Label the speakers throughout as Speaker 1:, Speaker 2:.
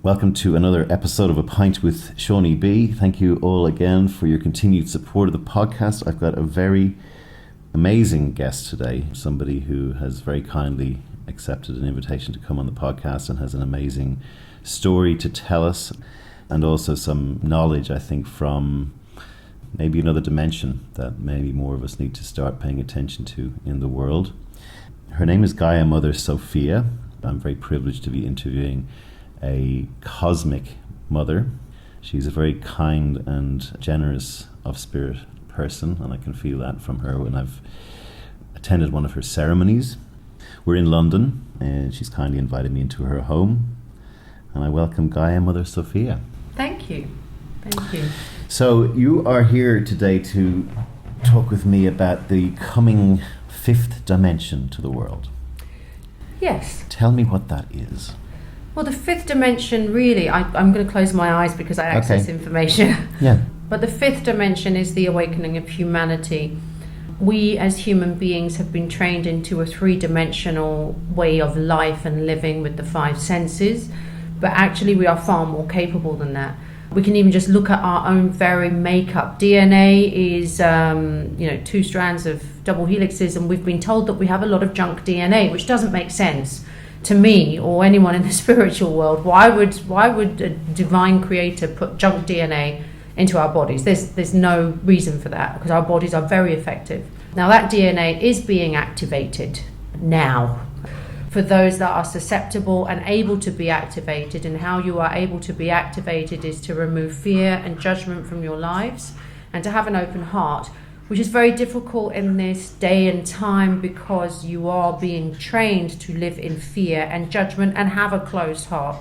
Speaker 1: Welcome to another episode of A Pint with Seaniebee. Thank you all again for your continued support of the podcast. I've got a very amazing guest today, somebody who has very kindly accepted an invitation to come on the podcast and has an amazing story to tell us, and also some knowledge, I think, from maybe another dimension that maybe more of us need to start paying attention to in the world. Her name is Gaia Mother Sofia. I'm very privileged to be interviewing a cosmic mother. She's a very kind and generous of spirit person, and I can feel that from her when I've attended one of her ceremonies. We're in London, and she's kindly invited me into her home, and I welcome Gaia Mother Sofia.
Speaker 2: Thank you. Thank you.
Speaker 1: So you are here today to talk with me about the coming fifth dimension to the world.
Speaker 2: Yes.
Speaker 1: Tell me what that is.
Speaker 2: Well, the fifth dimension, really, I'm going to close my eyes because I access information.
Speaker 1: Yeah.
Speaker 2: But the fifth dimension is the awakening of humanity. We as human beings have been trained into a three-dimensional way of life and living with the five senses, but actually we are far more capable than that. We can even just look at our own very makeup. DNA is, 2 strands of double helixes, and we've been told that we have a lot of junk DNA, which doesn't make sense to me or anyone in the spiritual world. Why would a divine creator put junk DNA into our bodies? There's no reason for that, because our bodies are very effective. Now that DNA is being activated now for those that are susceptible and able to be activated. And how you are able to be activated is to remove fear and judgment from your lives and to have an open heart, which is very difficult in this day and time because you are being trained to live in fear and judgment and have a closed heart.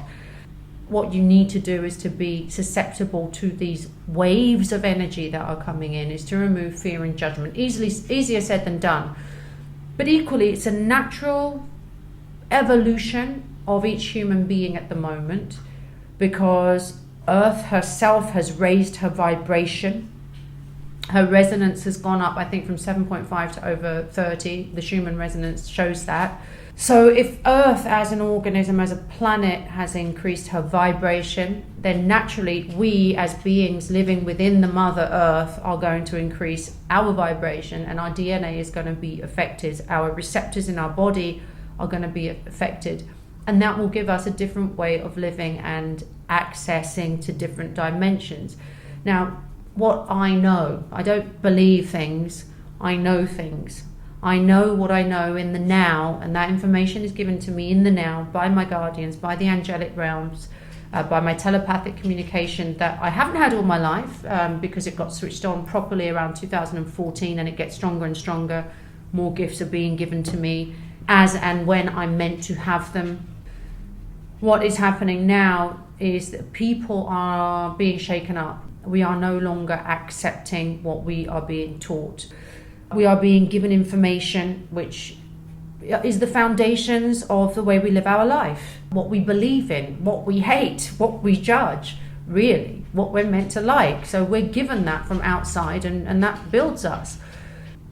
Speaker 2: What you need to do is to be susceptible to these waves of energy that are coming in, is to remove fear and judgment. Easier said than done. But equally, it's a natural evolution of each human being at the moment, because Earth herself has raised her vibration. Her resonance has gone up, I think, from 7.5 to over 30. The Schumann resonance shows that. So if Earth as an organism, as a planet, has increased her vibration, then naturally we as beings living within the Mother Earth are going to increase our vibration, and our DNA is going to be affected. Our receptors in our body are going to be affected. And that will give us a different way of living and accessing to different dimensions. Now, what I know, I don't believe things, I know things. I know what I know in the now, and that information is given to me in the now by my guardians, by the angelic realms, by my telepathic communication that I haven't had all my life, because it got switched on properly around 2014, and it gets stronger and stronger. More gifts are being given to me as and when I'm meant to have them. What is happening now is that people are being shaken up. We are no longer accepting what we are being taught. We are being given information which is the foundations of the way we live our life. What we believe in, what we hate, what we judge, really, what we're meant to like. So we're given that from outside, and that builds us.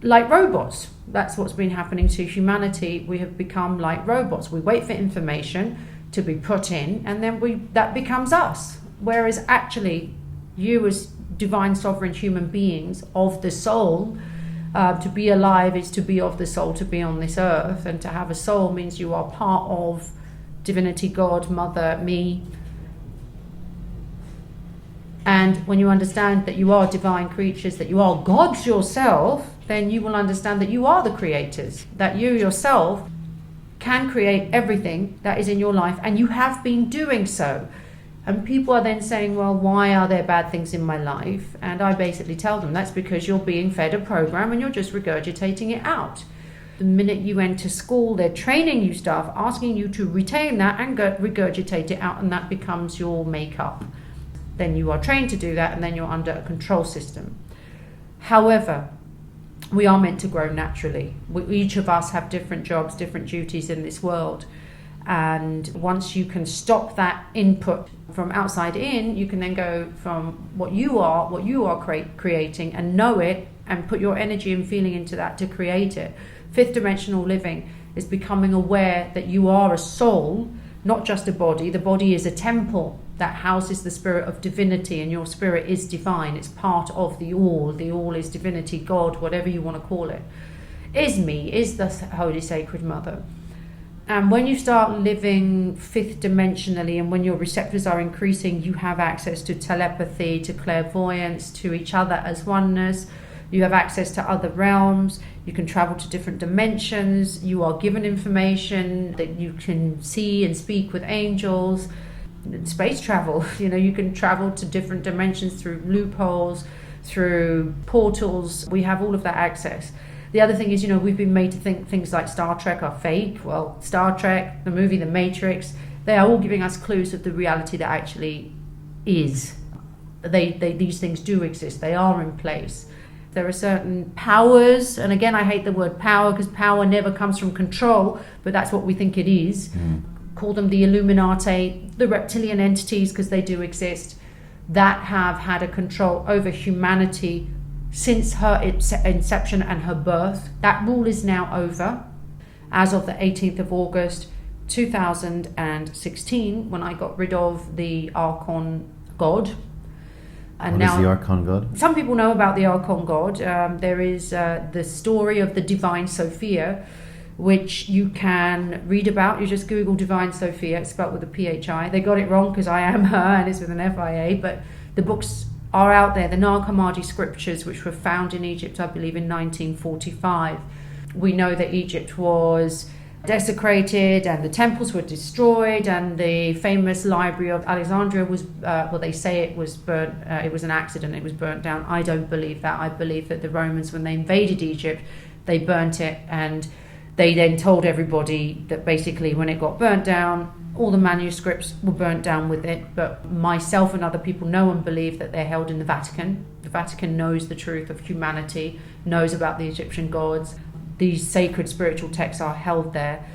Speaker 2: Like robots, that's what's been happening to humanity. We have become like robots. We wait for information to be put in, and then that becomes us. Whereas actually, you as divine sovereign human beings of the soul, to be alive is to be of the soul, to be on this earth, and to have a soul means you are part of divinity, God, Mother, me. And when you understand that you are divine creatures, that you are gods yourself, then you will understand that you are the creators, that you yourself can create everything that is in your life, and you have been doing so. And people are then saying, well, why are there bad things in my life? And I basically tell them that's because you're being fed a program and you're just regurgitating it out. The minute you enter school, they're training you stuff, asking you to retain that and regurgitate it out, and that becomes your makeup. Then you are trained to do that, and then you're under a control system. However, we are meant to grow naturally. Each of us have different jobs, different duties in this world. And once you can stop that input from outside in, you can then go from what you are creating, and know it, and put your energy and feeling into that to create it. Fifth dimensional living is becoming aware that you are a soul not just a body. The body is a temple that houses the spirit of divinity, and your spirit is divine. It's part of the all. The all is divinity, God, whatever you want to call it. Is me, is the Holy Sacred Mother. And when you start living fifth dimensionally, and when your receptors are increasing, you have access to telepathy, to clairvoyance, to each other as oneness. You have access to other realms. You can travel to different dimensions. You are given information that you can see and speak with angels. Space travel, you can travel to different dimensions through loopholes, through portals. We have all of that access. The other thing is, we've been made to think things like Star Trek are fake. Well, Star Trek, the movie The Matrix, they are all giving us clues of the reality that actually is. These things do exist. They are in place. There are certain powers, and again, I hate the word power because power never comes from control, but that's what we think it is. Call them the Illuminati, the reptilian entities, because they do exist, that have had a control over humanity since her inception and her birth. That rule is now over as of the 18th of August 2016, when I got rid of the Archon God. And
Speaker 1: what is the Archon God?
Speaker 2: Some people know about the Archon God. There is the story of the divine Sophia, which you can read about. You just Google divine Sophia. It's spelled with a PHI. They got it wrong because I am her and it's with an FIA, but the books are out there. The Nag Hammadi scriptures, which were found in Egypt, I believe, in 1945. We know that Egypt was desecrated and the temples were destroyed, and the famous library of Alexandria was, they say it was burnt. It was an accident. It was burnt down. I don't believe that. I believe that the Romans, when they invaded Egypt, they burnt it, and they then told everybody that basically when it got burnt down, all the manuscripts were burnt down with it. But myself and other people know and believe that they're held in the Vatican. The Vatican knows the truth of humanity, knows about the Egyptian gods. These sacred spiritual texts are held there.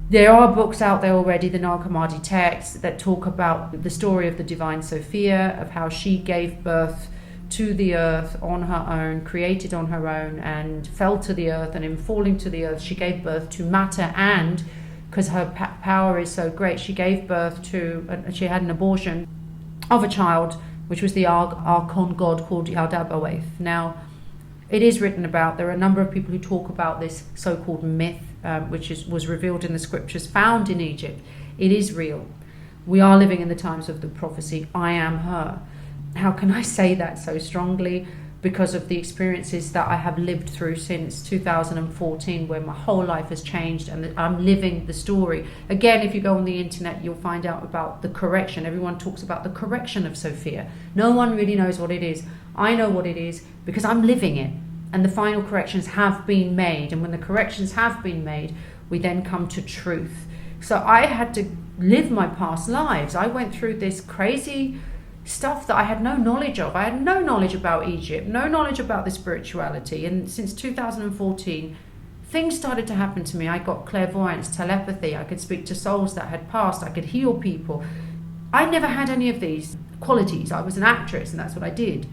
Speaker 2: There are books out there already, the Nag Hammadi texts, that talk about the story of the divine Sophia, of how she gave birth to the earth on her own, created on her own, and fell to the earth. And in falling to the earth, she gave birth to matter, and because her power is so great, she gave birth to, she had an abortion of a child, which was the Archon God called Yaldabaoth. Now, it is written about. There are a number of people who talk about this so-called myth, which was revealed in the scriptures found in Egypt. It is real. We are living in the times of the prophecy, I am her. How can I say that so strongly? Because of the experiences that I have lived through since 2014, where my whole life has changed and I'm living the story. Again, if you go on the internet, you'll find out about the correction. Everyone talks about the correction of Sophia. No one really knows what it is. I know what it is because I'm living it. And the final corrections have been made. And when the corrections have been made, we then come to truth. So I had to live my past lives. I went through this crazy stuff that I had no knowledge of. I had no knowledge about Egypt, no knowledge about the spirituality. And since 2014, things started to happen to me. I got clairvoyance, telepathy. I could speak to souls that had passed. I could heal people. I never had any of these qualities. I was an actress and that's what I did.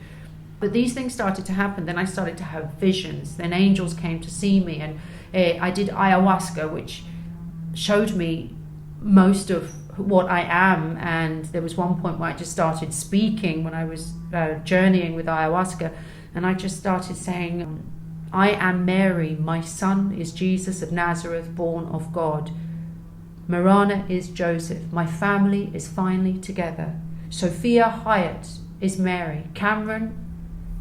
Speaker 2: But these things started to happen. Then I started to have visions. Then angels came to see me. And I did ayahuasca, which showed me most of what I am. And there was one point where I just started speaking when I was journeying with ayahuasca, and I just started saying, I am Mary, my son is Jesus of Nazareth, born of God. Marana is Joseph, my family is finally together. Sophia Hayat is Mary, Cameron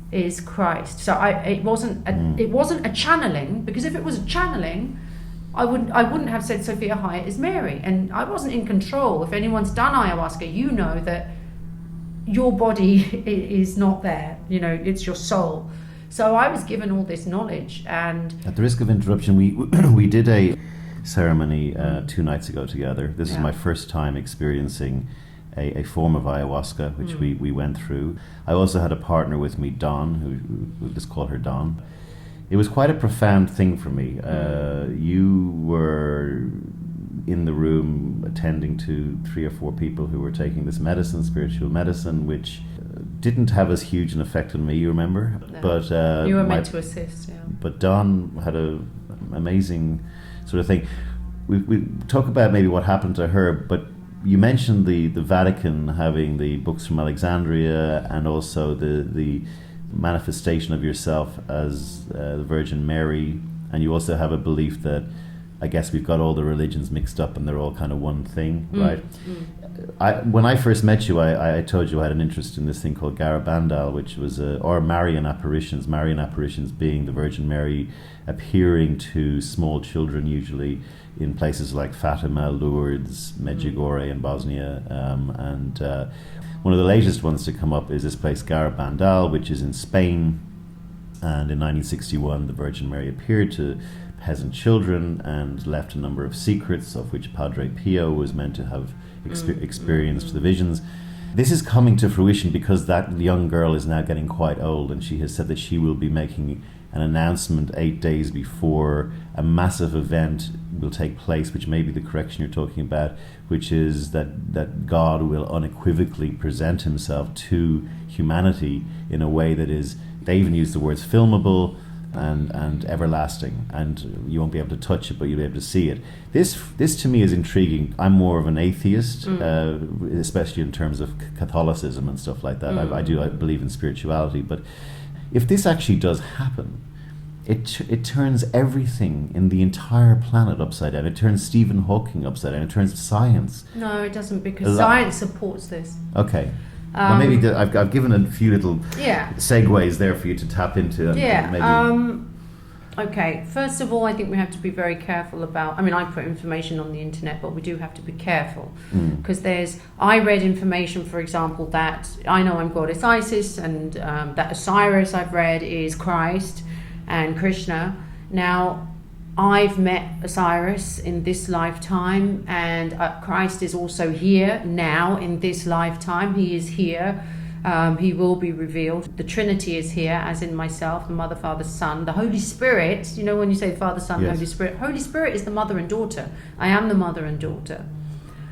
Speaker 2: is Christ. So it wasn't a channeling, because if it was a channeling, I wouldn't have said Sophia Hayat is Mary, and I wasn't in control. If anyone's done ayahuasca, you know that your body is not there. It's your soul. So I was given all this knowledge, and
Speaker 1: at the risk of interruption, we did a ceremony 2 nights ago together. This is my first time experiencing a form of ayahuasca, which we went through. I also had a partner with me, Dawn, who we'll just call her Dawn. It was quite a profound thing for me. You were in the room attending to 3 or 4 people who were taking this medicine, spiritual medicine, which didn't have as huge an effect on me, you remember?
Speaker 2: No.
Speaker 1: But
Speaker 2: you were meant to assist, yeah.
Speaker 1: But Dawn had an amazing sort of thing. We talk about maybe what happened to her, but you mentioned the Vatican having the books from Alexandria, and also the manifestation of yourself as the Virgin Mary, and you also have a belief that, I guess, we've got all the religions mixed up and they're all kind of one thing, right? When I first met you, I told you I had an interest in this thing called Garabandal, which was or Marian apparitions. Marian apparitions being the Virgin Mary appearing to small children, usually in places like Fatima, Lourdes, Medjugorje in Bosnia, and one of the latest ones to come up is this place Garabandal, which is in Spain. And in 1961, the Virgin Mary appeared to peasant children and left a number of secrets, of which Padre Pio was meant to have experienced the visions. This is coming to fruition because that young girl is now getting quite old, and she has said that she will be making an announcement 8 days before a massive event will take place, which may be the correction you're talking about, which is that God will unequivocally present himself to humanity in a way that is, they even use the words filmable and everlasting, and you won't be able to touch it, but you'll be able to see it. This to me is intriguing. I'm more of an atheist, especially in terms of Catholicism and stuff like that. I believe in spirituality, but if this actually does happen, it turns everything in the entire planet upside down. It turns Stephen Hawking upside down. It turns science.
Speaker 2: No, it doesn't, because science supports this.
Speaker 1: Okay. Well, maybe I've given a few little segues there for you to tap into.
Speaker 2: Okay, first of all, I think we have to be very careful about, I put information on the internet, but we do have to be careful, because I read information, for example, that I know I'm goddess Isis, and that Osiris, I've read, is Christ and Krishna. Now, I've met Osiris in this lifetime, and Christ is also here now in this lifetime. He is here. He will be revealed. The Trinity is here, as in myself, the Mother, Father, Son. The Holy Spirit, you know, when you say Father, Son,
Speaker 1: yes.
Speaker 2: Holy Spirit is the mother and daughter. I am the mother and daughter.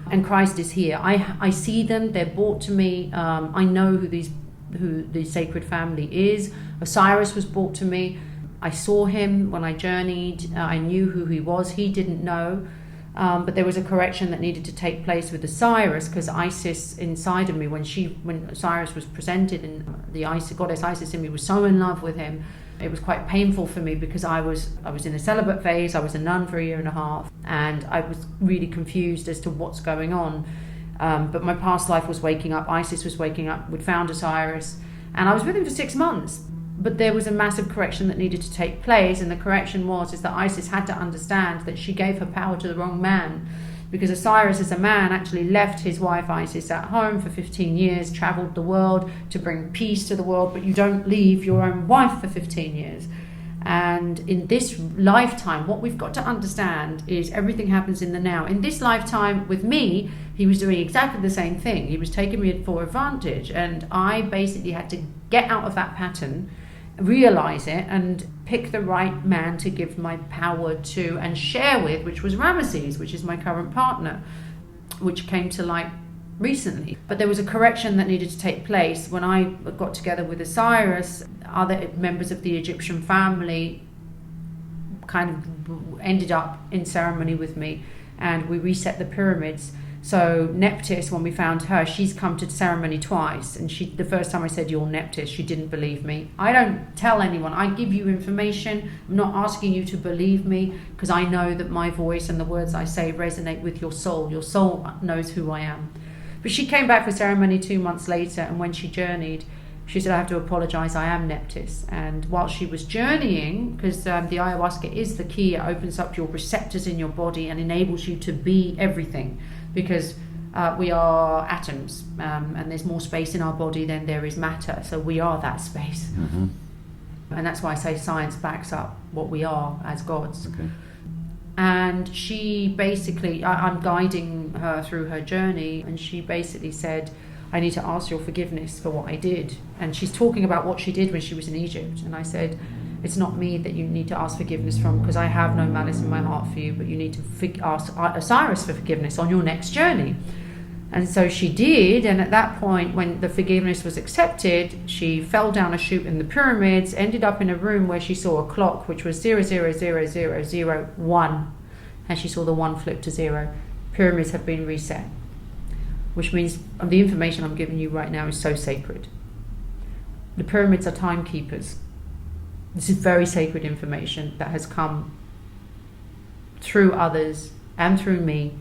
Speaker 2: And Christ is here. I see them. They're brought to me. I know who the sacred family is. Osiris was brought to me. I saw him when I journeyed. I knew who he was. He didn't know. But there was a correction that needed to take place with Osiris, because Isis inside of me, when Osiris was presented, and the goddess Isis in me was so in love with him, it was quite painful for me, because I was in a celibate phase. I was a nun for 1.5 years, and I was really confused as to what's going on. But my past life was waking up. Isis was waking up. We'd found Osiris, and I was with him for 6 months. But there was a massive correction that needed to take place, and the correction is that Isis had to understand that she gave her power to the wrong man, because Osiris, as a man, actually left his wife Isis at home for 15 years, travelled the world to bring peace to the world, but you don't leave your own wife for 15 years. And in this lifetime, what we've got to understand is everything happens in the now. In this lifetime, with me, he was doing exactly the same thing. He was taking me for advantage, and I basically had to get out of that pattern, realize it, and pick the right man to give my power to and share with, which was Ramesses, which is my current partner, which came to light recently. But there was a correction that needed to take place. When I got together with Osiris, other members of the Egyptian family kind of ended up in ceremony with me, and we reset the pyramids. So Nephthys, when we found her, she's come to ceremony twice, and the first time I said, "You're Nephthys," she didn't believe me. I don't tell anyone. I give you information. I'm not asking you to believe me, because I know that my voice and the words I say resonate with your soul. Your soul knows who I am. But she came back for ceremony 2 months later, and when she journeyed, she said, "I have to apologize, I am Nephthys." And while she was journeying, because the ayahuasca is the key, it opens up your receptors in your body and enables you to be everything. Because we are atoms, and there's more space in our body than there is matter, so we are that space.
Speaker 1: Mm-hmm.
Speaker 2: And that's why I say science backs up what we are as gods.
Speaker 1: Okay.
Speaker 2: And she basically, I'm guiding her through her journey, and she basically said, "I need to ask your forgiveness for what I did." And she's talking about what she did when she was in Egypt, and I said, "It's not me that you need to ask forgiveness from, because I have no malice in my heart for you, but you need to ask Osiris for forgiveness on your next journey." And so she did, and at that point, when the forgiveness was accepted, she fell down a chute in the pyramids, ended up in a room where she saw a clock which was 0000001, and she saw the 1 flip to 0. Pyramids have been reset. which means the information I'm giving you right now is so sacred. The pyramids are timekeepers. This is very sacred information that has come through others and through me.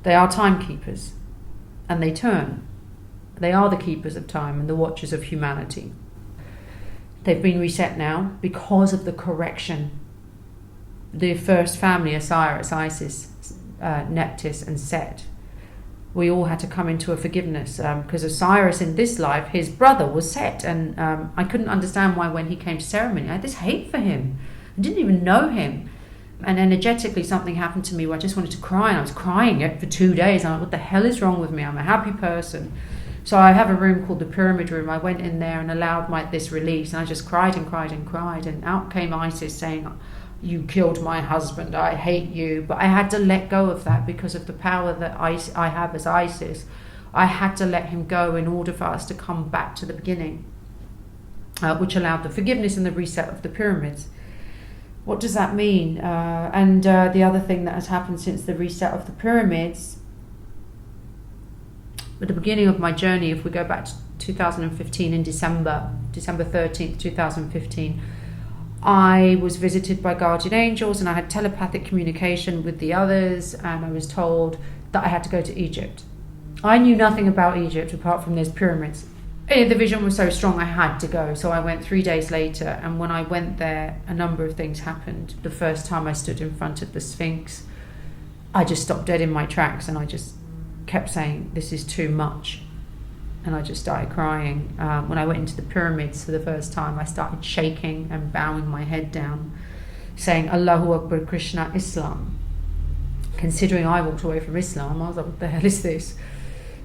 Speaker 2: They are timekeepers, and they turn. They are the keepers of time and the watchers of humanity. They've been reset now because of the correction. The first family, Osiris, Isis, Nephthys and Set, we all had to come into a forgiveness, because Osiris in this life, his brother was Set, and I couldn't understand why when he came to ceremony, I had this hate for him. I didn't even know him. And energetically something happened to me where I just wanted to cry, and I was crying it for 2 days. I'm like, what the hell is wrong with me? I'm a happy person. So I have a room called the Pyramid Room. I went in there and allowed this release, and I just cried and cried and cried, and out came Isis saying, you killed my husband, I hate you. But I had to let go of that because of the power that I have as Isis. I had to let him go in order for us to come back to the beginning, which allowed the forgiveness and the reset of the pyramids. What does that mean? And the other thing that has happened since the reset of the pyramids, at the beginning of my journey, if we go back to 2015 in December 13th, 2015, I was visited by guardian angels, and I had telepathic communication with the others, and I was told that I had to go to Egypt. I knew nothing about Egypt apart from there's pyramids. The vision was so strong I had to go, so I went 3 days later, and when I went there, a number of things happened. The first time I stood in front of the Sphinx, I just stopped dead in my tracks, and I just kept saying, this is too much. And I just started crying. When I went into the pyramids for the first time, I started shaking and bowing my head down, saying, Allahu Akbar, Krishna, Islam. Considering I walked away from Islam, I was like, what the hell is this?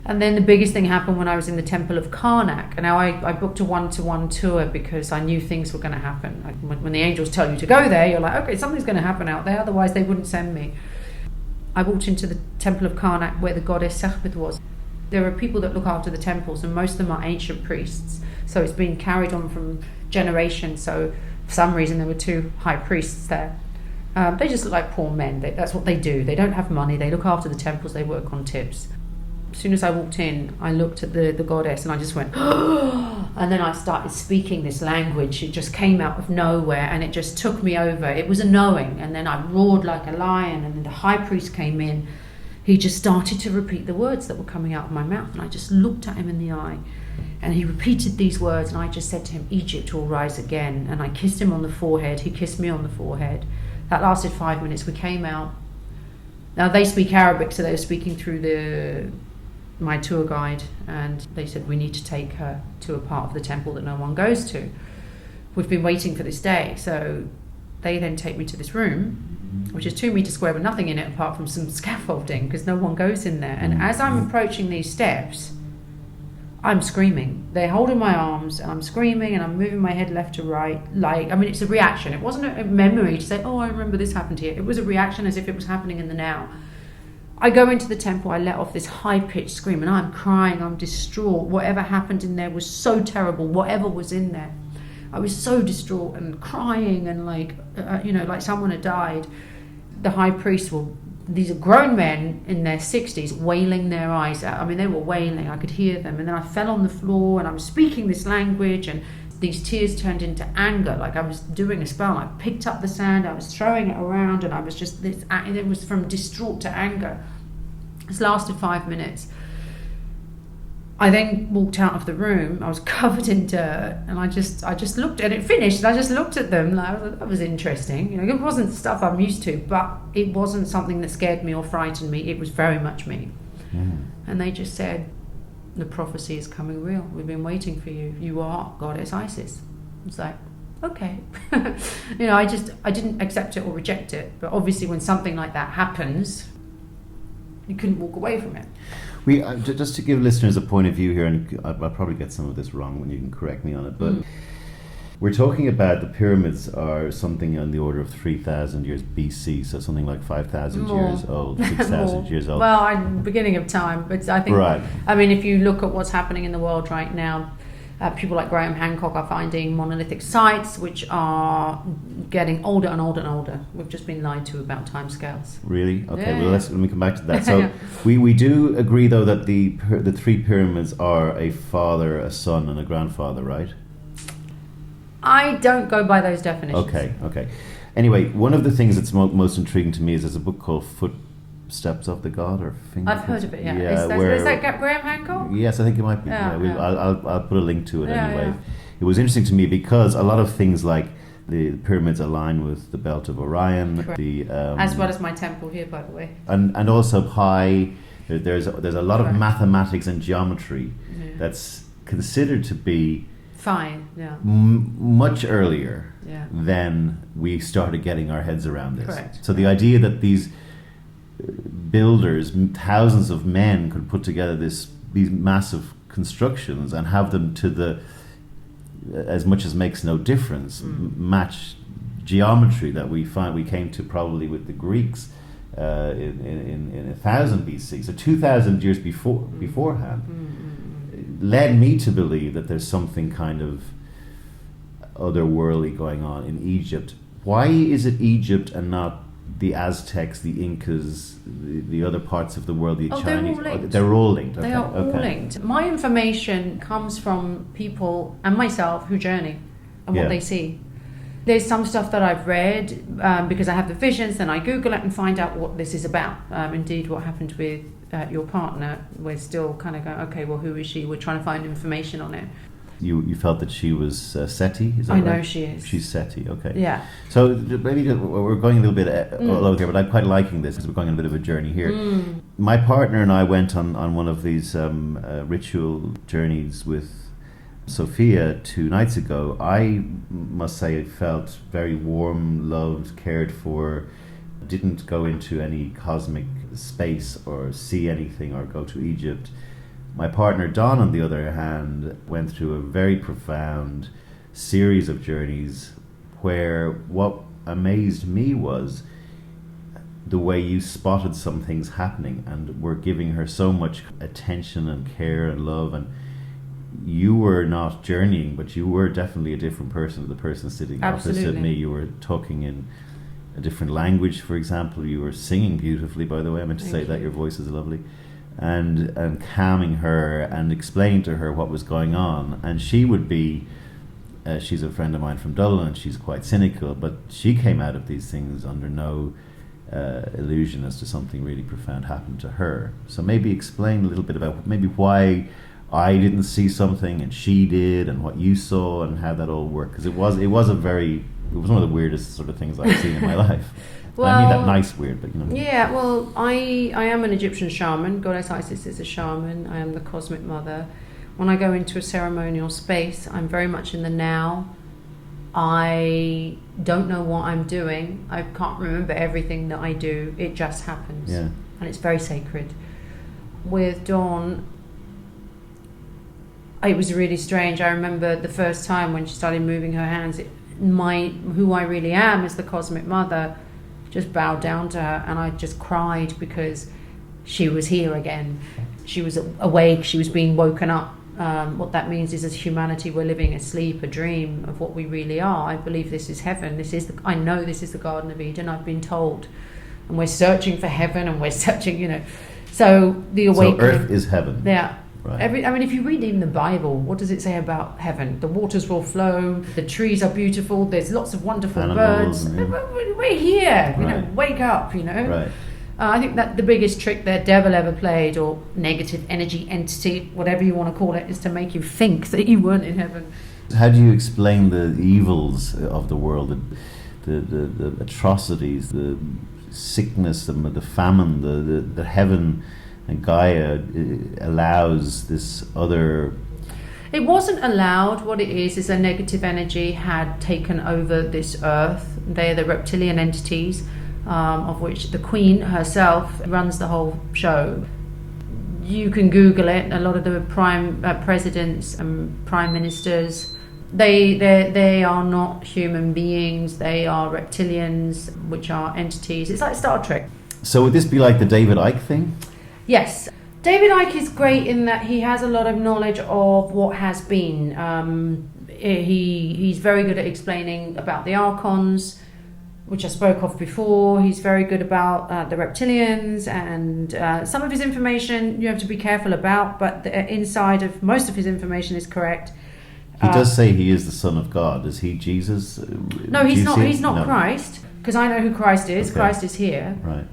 Speaker 2: And then the biggest thing happened when I was in the temple of Karnak. And now I booked a one-to-one tour because I knew things were going to happen. When the angels tell you to go there, you're like, okay, something's going to happen out there, otherwise they wouldn't send me. I walked into the temple of Karnak where the goddess Sekhmet was. There are people that look after the temples, and most of them are ancient priests. So it's been carried on from generations. So for some reason there were 2 high priests there. They just look like poor men. That's what they do. They don't have money. They look after the temples. They work on tips. As soon as I walked in, I looked at the goddess, and I just went, oh, and then I started speaking this language. It just came out of nowhere, and it just took me over. It was a knowing, and then I roared like a lion, and then the high priest came in. He just started to repeat the words that were coming out of my mouth, and I just looked at him in the eye, and he repeated these words, and I just said to him, Egypt will rise again. And I kissed him on the forehead. He kissed me on the forehead. That lasted 5 minutes. We came out. Now they speak Arabic, so they were speaking through my tour guide, and they said, we need to take her to a part of the temple that no one goes to. We've been waiting for this day. So they then take me to this room, which is 2 meters square with nothing in it apart from some scaffolding, because no one goes in there. And as I'm approaching these steps, I'm screaming. They're holding my arms, and I'm screaming, and I'm moving my head left to right. It's a reaction. It wasn't a memory to say, oh, I remember this happened here. It was a reaction as if it was happening in the now. I go into the temple, I let off this high-pitched scream, and I'm crying, I'm distraught. Whatever happened in there was so terrible, whatever was in there. I was so distraught and crying, and like someone had died. The high priest these are grown men in their 60s wailing their eyes out. I mean, they were wailing, I could hear them. And then I fell on the floor, and I was speaking this language, and these tears turned into anger, like I was doing a spell. I picked up the sand, I was throwing it around, and I was just it was from distraught to anger. This lasted 5 minutes. I then walked out of the room. I was covered in dirt, and I just looked at it. Finished, and I just looked at them. Like, that was interesting. It wasn't stuff I'm used to, but it wasn't something that scared me or frightened me. It was very much me. And they just said, the prophecy is coming real. We've been waiting for you. You are goddess Isis. It's like, okay. I didn't accept it or reject it. But obviously when something like that happens, you couldn't walk away from it.
Speaker 1: Just to give listeners a point of view here, and I'll probably get some of this wrong when you can correct me on it, but we're talking about the pyramids are something on the order of 3,000 years BC, so something like 5,000 years old, 6,000 years old.
Speaker 2: Well, beginning of time, but I think, right. I mean, if you look at what's happening in the world right now, People like Graham Hancock are finding monolithic sites which are getting older and older and older. We've just been lied to about timescales.
Speaker 1: Really? Okay,
Speaker 2: Yeah,
Speaker 1: well,
Speaker 2: yeah.
Speaker 1: let me come back to that. So we do agree, though, that the three pyramids are a father, a son, and a grandfather, right?
Speaker 2: I don't go by those definitions.
Speaker 1: Okay. Anyway, one of the things that's most intriguing to me is there's a book called Footsteps of the God, or Fingerprints.
Speaker 2: I've heard of it, yeah.
Speaker 1: Yeah,
Speaker 2: Is that Graham Hancock?
Speaker 1: Yes, I think it might be.
Speaker 2: Yeah,
Speaker 1: Yeah,
Speaker 2: yeah.
Speaker 1: I'll put a link to it anyway.
Speaker 2: Yeah.
Speaker 1: It was interesting to me because a lot of things like the pyramids align with the Belt of Orion,
Speaker 2: Correct.
Speaker 1: as
Speaker 2: As well as my temple here, by the way.
Speaker 1: and also pi. There's a lot of
Speaker 2: Correct.
Speaker 1: mathematics and geometry that's considered to be
Speaker 2: Fine, yeah.
Speaker 1: much earlier
Speaker 2: Yeah.
Speaker 1: than we started getting our heads around this.
Speaker 2: Correct.
Speaker 1: So the idea that these builders, thousands of men, could put together these massive constructions and have them to the, as much as makes no difference, match geometry that we came to probably with the Greeks in 1000 BC, so 2000 years beforehand, led me to believe that there's something kind of otherworldly going on in Egypt. Why is it Egypt and not the Aztecs, the Incas, the other parts of the world, the Chinese? They're all linked.
Speaker 2: They are all linked. My information comes from people and myself who journey and what they see. There's some stuff that I've read because I have the visions, then I Google it and find out what this is about. Indeed, what happened with your partner, we're still kind of going, okay, well, who is she? We're trying to find information on it.
Speaker 1: You felt that she was Seti? Is that
Speaker 2: I
Speaker 1: right?
Speaker 2: know she is.
Speaker 1: She's Seti, okay.
Speaker 2: Yeah.
Speaker 1: So maybe we're going a little bit all over here, but I'm quite liking this because we're going on a bit of a journey here. My partner and I went on one of these ritual journeys with Sophia 2 nights ago. I must say I felt very warm, loved, cared for. Didn't go into any cosmic space or see anything or go to Egypt. My partner Don, on the other hand, went through a very profound series of journeys where what amazed me was the way you spotted some things happening and were giving her so much attention and care and love, and you were not journeying, but you were definitely a different person to the person sitting opposite me. You were talking in a different language, for example. You were singing beautifully, by the way. I meant to say that your voice is lovely. And calming her and explaining to her what was going on. And she would be, she's a friend of mine from Dublin, and she's quite cynical, but she came out of these things under no illusion as to something really profound happened to her. So maybe explain a little bit about maybe why I didn't see something and she did, and what you saw and how that all worked. Because it was one of the weirdest sort of things I've seen in my life. Well, I mean that nice weird, but you know.
Speaker 2: Yeah, well, I am an Egyptian shaman. Goddess Isis is a shaman. I am the cosmic mother. When I go into a ceremonial space, I'm very much in the now. I don't know what I'm doing. I can't remember everything that I do. It just happens.
Speaker 1: Yeah.
Speaker 2: And it's very sacred. With Dawn, it was really strange. I remember the first time when she started moving her hands, who I really am as the cosmic mother, just bowed down to her, and I just cried because she was here again. She was awake, she was being woken up. What that means is, as humanity, we're living a sleep, a dream of what we really are. I believe this is heaven. I know this is the Garden of Eden. I've been told, and we're searching for heaven, and we're searching, So the awakening.
Speaker 1: So Earth is heaven.
Speaker 2: Yeah.
Speaker 1: Right.
Speaker 2: If you read even the Bible, what does it say about heaven? The waters will flow, the trees are beautiful, there's lots of wonderful
Speaker 1: Animals,
Speaker 2: birds. We're here,
Speaker 1: Right.
Speaker 2: Wake up,
Speaker 1: Right.
Speaker 2: I think that the biggest trick the devil ever played, or negative energy entity, whatever you want to call it, is to make you think that you weren't in heaven.
Speaker 1: How do you explain the evils of the world, the atrocities, the sickness, the famine, the heaven and Gaia allows this other...
Speaker 2: It wasn't allowed. What it is a negative energy had taken over this earth. They're the reptilian entities, of which the Queen herself runs the whole show. You can Google it. A lot of the presidents and prime ministers, they are not human beings. They are reptilians, which are entities. It's like Star Trek.
Speaker 1: So would this be like the David Icke thing?
Speaker 2: Yes. David Icke is great in that he has a lot of knowledge of what has been. He's very good at explaining about the archons, which I spoke of before. He's very good about the reptilians, and some of his information you have to be careful about, but the inside of most of his information is correct.
Speaker 1: He does say he is the Son of God. Is he Jesus?
Speaker 2: No, he's not. He's not Christ, because I know who Christ is.
Speaker 1: Okay.
Speaker 2: Christ is here.
Speaker 1: Right.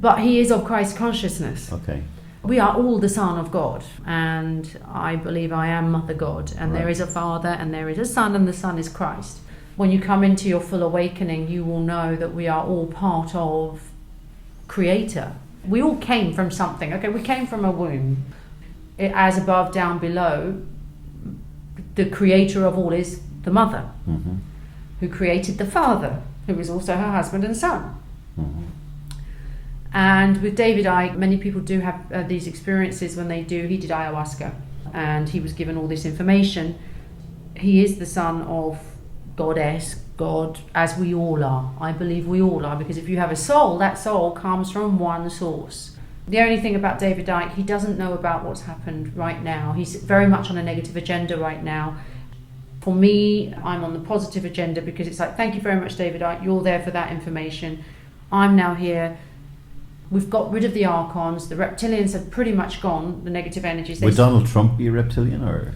Speaker 2: But he is of Christ consciousness.
Speaker 1: Okay.
Speaker 2: We are all the Son of God, and I believe I am Mother God, and
Speaker 1: Right.
Speaker 2: there is a Father, and there is a Son, and the Son is Christ. When you come into your full awakening, you will know that we are all part of Creator. We all came from something. Okay, we came from a womb. As above, down below, the Creator of all is the Mother,
Speaker 1: Mm-hmm.
Speaker 2: who created the Father, who is also her husband and son.
Speaker 1: Mm-hmm.
Speaker 2: And with David Icke, many people do have these experiences when he did ayahuasca, and he was given all this information. He is the son of Goddess, God, as we all are. I believe we all are, because if you have a soul, that soul comes from one source. The only thing about David Icke, he doesn't know about what's happened right now. He's very much on a negative agenda right now. For me, I'm on the positive agenda, because it's like, thank you very much, David Icke, you're there for that information. I'm now here. We've got rid of the archons. The reptilians have pretty much gone, the negative energies.
Speaker 1: Would Donald Trump be a reptilian, or?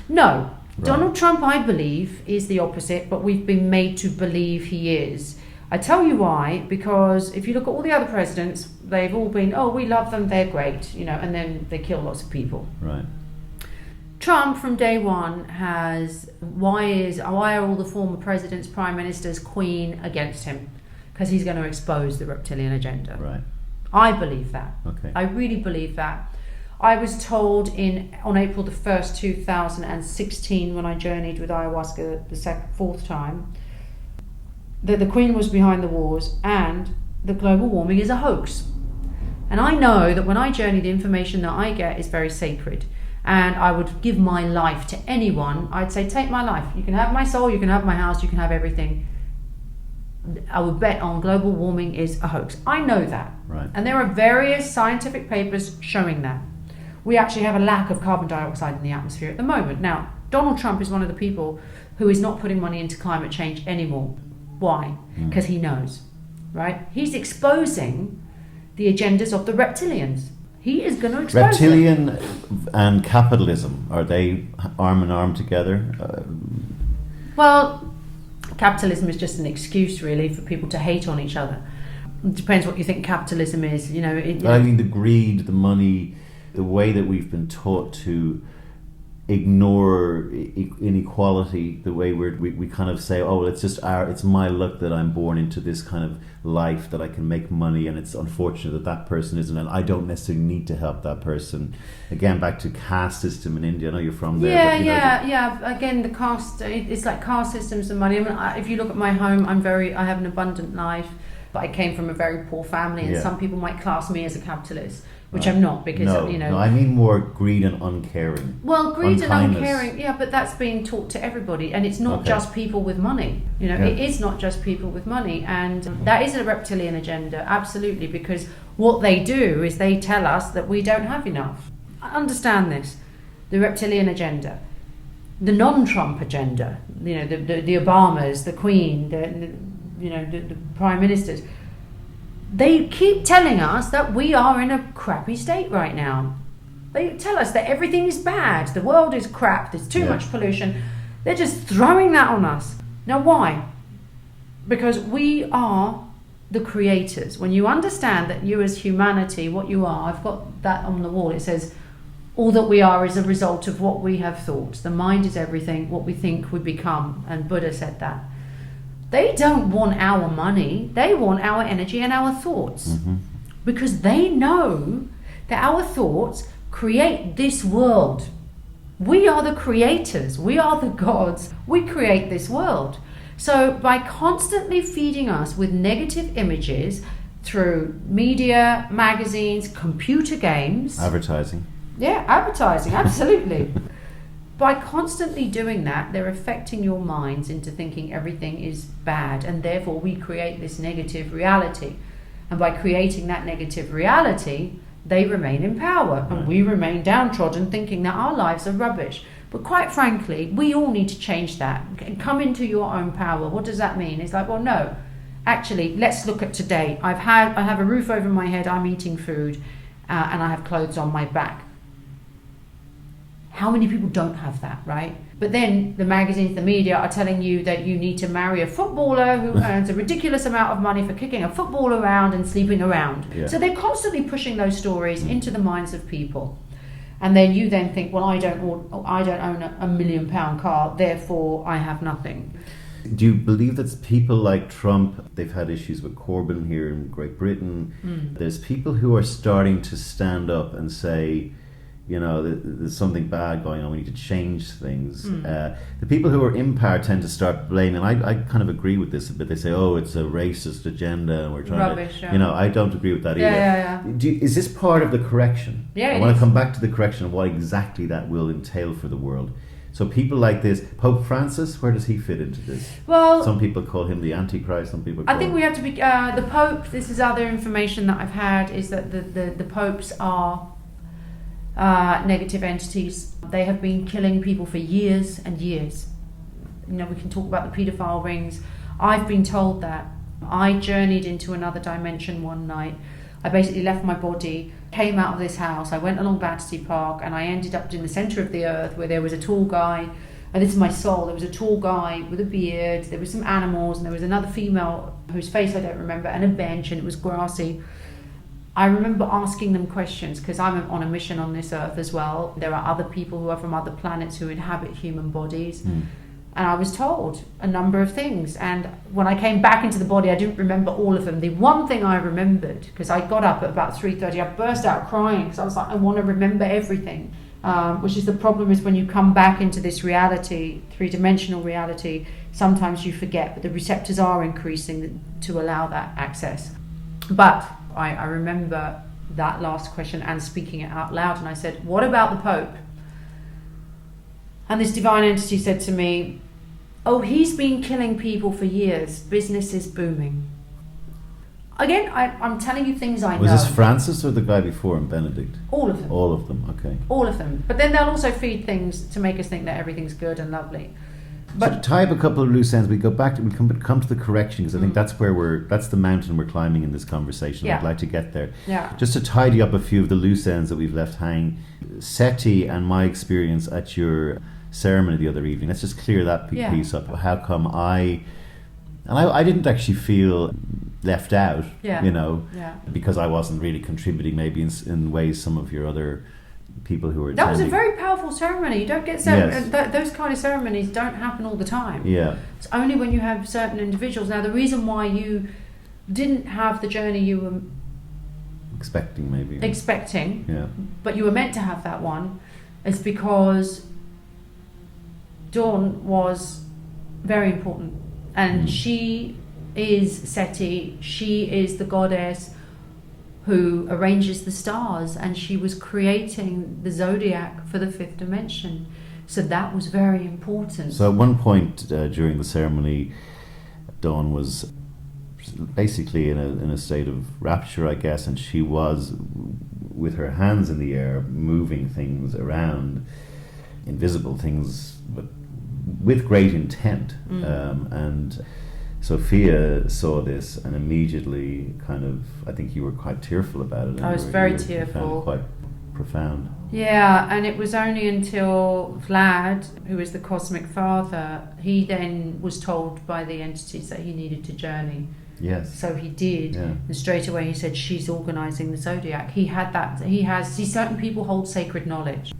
Speaker 2: No.
Speaker 1: Right.
Speaker 2: Donald Trump, I believe, is the opposite, but we've been made to believe he is. I tell you why, because if you look at all the other presidents, they've all been, oh, we love them, they're great, and then they kill lots of people.
Speaker 1: Right.
Speaker 2: Trump from day one has, why are all the former presidents, prime ministers, queen against him? Because he's going to expose the reptilian agenda.
Speaker 1: Right.
Speaker 2: I believe that.
Speaker 1: Okay.
Speaker 2: I really believe that. I was told on April the 1st, 2016, when I journeyed with ayahuasca the fourth time, that the Queen was behind the wars and that global warming is a hoax. And I know that when I journey, the information that I get is very sacred. And I would give my life to anyone. I'd say, take my life. You can have my soul, you can have my house, you can have everything. I would bet on global warming is a hoax. I know that.
Speaker 1: Right.
Speaker 2: And there are various scientific papers showing that. We actually have a lack of carbon dioxide in the atmosphere at the moment. Now, Donald Trump is one of the people who is not putting money into climate change anymore. Why? Because he knows, right? He's exposing the agendas of the reptilians. He is going to expose
Speaker 1: Reptilian
Speaker 2: them.
Speaker 1: and capitalism, are they arm in arm together?
Speaker 2: Well, capitalism is just an excuse, really, for people to hate on each other. It depends what you think capitalism is.
Speaker 1: I mean, the greed, the money, the way that we've been taught to ignore inequality, the way we kind of say, oh, it's my luck that I'm born into this kind of life, that I can make money, and it's unfortunate that person isn't, and I don't necessarily need to help that person. Again, back to caste system in India. I know you're from there.
Speaker 2: Yeah. Again, the caste, it's like caste systems and money. I mean, if you look at my home, I have an abundant life, but I came from a very poor family, and some people might class me as a capitalist, which I'm not, because
Speaker 1: No, I mean more greed and uncaring.
Speaker 2: Well, greed and
Speaker 1: Unkindness.
Speaker 2: uncaring, yeah, but that's being taught to everybody, and it's not just people with money. It is not just people with money, and that is a reptilian agenda, absolutely, because what they do is they tell us that we don't have enough. Understand this: the reptilian agenda, the non-Trump agenda, the Obamas, the Queen, the prime ministers. They keep telling us that we are in a crappy state right now. They tell us that everything is bad, the world is crap, there's too much pollution. They're just throwing that on us. Now, why? Because we are the creators. When you understand that you as humanity, what you are, I've got that on the wall, it says, all that we are is a result of what we have thought. The mind is everything, what we think we become, and Buddha said that. They don't want our money, they want our energy and our thoughts. Mm-hmm. Because they know that our thoughts create this world. We are the creators, we are the gods, we create this world. So by constantly feeding us with negative images through media, magazines, computer games.
Speaker 1: Advertising.
Speaker 2: Yeah, advertising, absolutely. By constantly doing that, they're affecting your minds into thinking everything is bad, and therefore we create this negative reality. And by creating that negative reality, they remain in power, and we remain downtrodden, thinking that our lives are rubbish. But quite frankly, we all need to change that. Come into your own power. What does that mean? It's like, well, no. Actually, let's look at today. I have a roof over my head, I'm eating food, and I have clothes on my back. How many people don't have that, right? But then the magazines, the media are telling you that you need to marry a footballer who earns a ridiculous amount of money for kicking a football around and sleeping around. Yeah. So they're constantly pushing those stories into the minds of people. And then you then think, well, I don't own a £1 million car, therefore I have nothing.
Speaker 1: Do you believe that people like Trump, they've had issues with Corbyn here in Great Britain, there's people who are starting to stand up and say, you know, there's something bad going on, we need to change things. The people who are in power tend to start blaming, I kind of agree with this a bit, they say, oh, it's a racist agenda and we're trying
Speaker 2: Rubbish,
Speaker 1: to, you know, I don't agree with that either. Is this part of the correction?
Speaker 2: Yeah,
Speaker 1: I want to come back to the correction of what exactly that will entail for the world. So people like this, Pope Francis, where does he fit into this?
Speaker 2: Well,
Speaker 1: some people call him the Antichrist, some people call
Speaker 2: I think we have to be, the Pope, this is other information that I've had, is that the popes are negative entities. They have been killing people for years and years. You know, we can talk about the paedophile rings. I've been told that. I journeyed into another dimension one night. I basically left my body, came out of this house, I went along Battersea Park, and I ended up in the centre of the earth where there was a tall guy, and this is my soul, there was a tall guy with a beard, there were some animals, and there was another female whose face I don't remember, and a bench, and it was grassy. I remember asking them questions, because I'm on a mission on this earth as well. There are other people who are from other planets who inhabit human bodies. And I was told a number of things. And when I came back into the body, I didn't remember all of them. The one thing I remembered, because I got up at about 3:30, I burst out crying because I was like, I want to remember everything. Which is the problem, is when you come back into this reality, three-dimensional reality, sometimes you forget, but the receptors are increasing to allow that access. But I remember that last question and speaking it out loud, and I said, what about the Pope? And this divine entity said to me, oh, he's been killing people for years. Business is booming. Again, I'm telling you things I know.
Speaker 1: Was this Francis or the guy before him, Benedict?
Speaker 2: All of them.
Speaker 1: All of them, okay.
Speaker 2: All of them. But then they'll also feed things to make us think that everything's good and lovely.
Speaker 1: But to tie up a couple of loose ends, we come to the correction, because I think that's that's the mountain we're climbing in this conversation.
Speaker 2: Yeah.
Speaker 1: I'd like to get there.
Speaker 2: Yeah.
Speaker 1: Just to tidy up a few of the loose ends that we've left hanging. SETI and my experience at your ceremony the other evening. Let's just clear that piece up. How come I didn't actually feel left out, you know, because I wasn't really contributing maybe in ways some of your other people who were attending.
Speaker 2: That was a very powerful ceremony. You don't get those kind of ceremonies don't happen all the time.
Speaker 1: Yeah.
Speaker 2: It's only when you have certain individuals. Now, the reason why you didn't have the journey you were
Speaker 1: expecting,
Speaker 2: but you were meant to have that one, is because Dawn was very important, and she is SETI, she is the goddess who arranges the stars, and she was creating the zodiac for the fifth dimension. So that was very important.
Speaker 1: So at one point during the ceremony, Dawn was basically in a state of rapture, I guess, and she was with her hands in the air moving things around, invisible things, but with great intent. And Sophia saw this and immediately kind of, I think you were quite tearful about it.
Speaker 2: I was very tearful.
Speaker 1: You found it quite profound.
Speaker 2: Yeah, and it was only until Vlad, who is the cosmic father, he then was told by the entities that he needed to journey.
Speaker 1: Yes.
Speaker 2: So he did, and straight away he said, she's organising the zodiac. Certain people hold sacred knowledge,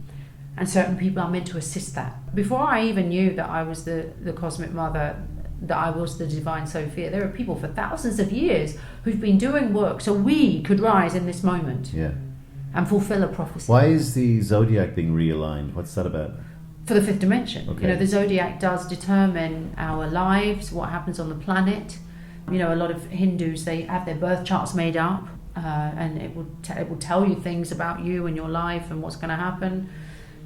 Speaker 2: and certain people are meant to assist that. Before I even knew that I was the cosmic mother, that I was the divine Sophia, there are people for thousands of years who've been doing work so we could rise in this moment and fulfill a prophecy.
Speaker 1: Why is the zodiac being realigned? What's that about?
Speaker 2: For the fifth dimension.
Speaker 1: Okay.
Speaker 2: You know, the zodiac does determine our lives, what happens on the planet. You know, a lot of Hindus, they have their birth charts made up, and it will tell you things about you and your life and what's going to happen.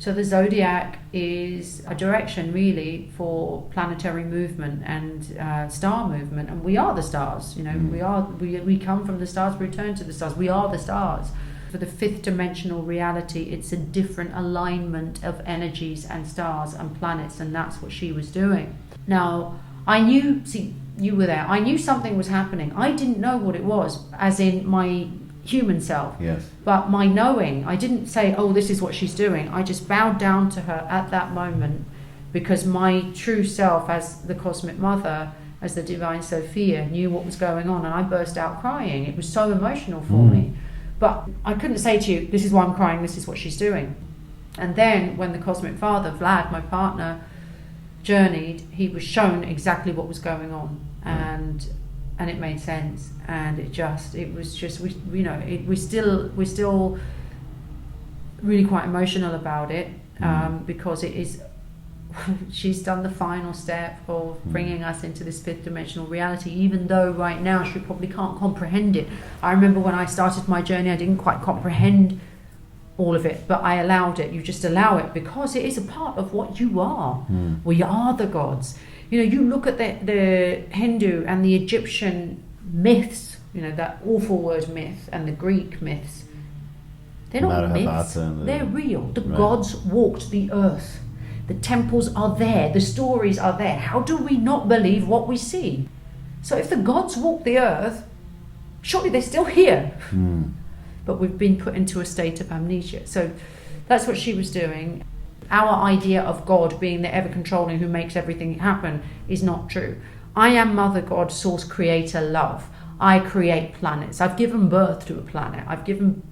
Speaker 2: So the zodiac is a direction really for planetary movement and star movement, and we are the stars. You know, we come from the stars, we return to the stars. We are the stars. for the fifth dimensional reality, it's a different alignment of energies and stars and planets, and that's what she was doing. Now, I knew, see, you were there, I knew something was happening. I didn't know what it was, as in my human self.
Speaker 1: Yes.
Speaker 2: But my knowing, I didn't say, oh, this is what she's doing. I just bowed down to her at that moment, because my true self as the cosmic mother, as the divine Sophia, knew what was going on, and I burst out crying. It was so emotional for me. But I couldn't say to you, this is why I'm crying, this is what she's doing. And then when the cosmic father, Vlad, my partner, journeyed, he was shown exactly what was going on, and it made sense. And we're still really quite emotional about it, because it is, she's done the final step of bringing us into this fifth dimensional reality, even though right now she probably can't comprehend it. I remember when I started my journey, I didn't quite comprehend all of it, but I allowed it. You just allow it, because it is a part of what you are. We are the gods. You look at the Hindu and the Egyptian myths, that awful word myth, and the Greek myths. They're not myths, they're real. The gods walked the earth. The temples are there, the stories are there. How do we not believe what we see? So if the gods walk the earth, surely they're still here. But we've been put into a state of amnesia. So that's what she was doing. Our idea of God being the ever-controlling who makes everything happen is not true. I am Mother God, Source, Creator, Love. I create planets. I've given birth to a planet.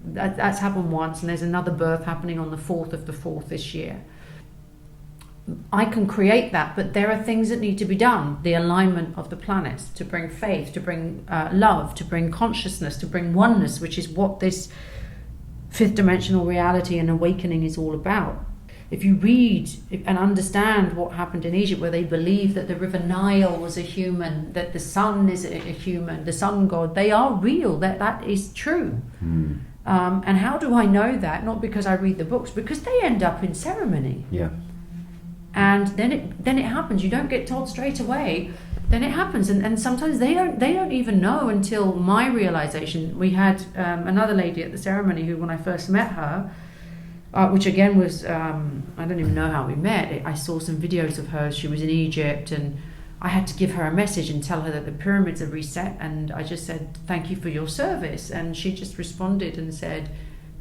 Speaker 2: That's happened once, and there's another birth happening on the 4th of the 4th this year. I can create that, but there are things that need to be done. The alignment of the planets to bring faith, to bring love, to bring consciousness, to bring oneness, which is what this fifth dimensional reality and awakening is all about. If you read and understand what happened in Egypt, where they believe that the river Nile was a human, that the sun is a human, the sun god, they are real, that is true. And how do I know that? Not because I read the books, because they end up in ceremony.
Speaker 1: Yeah.
Speaker 2: And then it happens. You don't get told straight away. Then it happens, and sometimes they don't even know until my realization. We had another lady at the ceremony who, when I first met her, which again was I don't even know how we met. I saw some videos of her. She was in Egypt, and I had to give her a message and tell her that the pyramids are reset. And I just said, "Thank you for your service." And she just responded and said,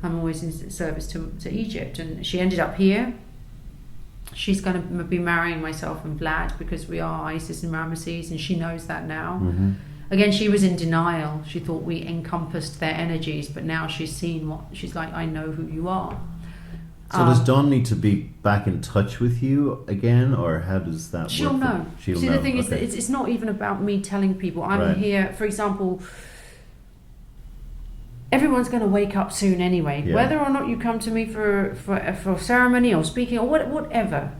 Speaker 2: "I'm always in service to Egypt." And she ended up here. She's going to be marrying myself and Vlad, because we are Isis and Ramesses, and she knows that now. Again, she was in denial. She thought we encompassed their energies, but now she's seen what she's like. I know who you are.
Speaker 1: So does Dawn need to be back in touch with you again, or how does that work?
Speaker 2: She'll know.
Speaker 1: She'll
Speaker 2: See,
Speaker 1: know.
Speaker 2: the thing is that it's not even about me telling people. I'm here, for example. Everyone's going to wake up soon anyway.
Speaker 1: Yeah.
Speaker 2: Whether or not you come to me for ceremony or speaking or whatever,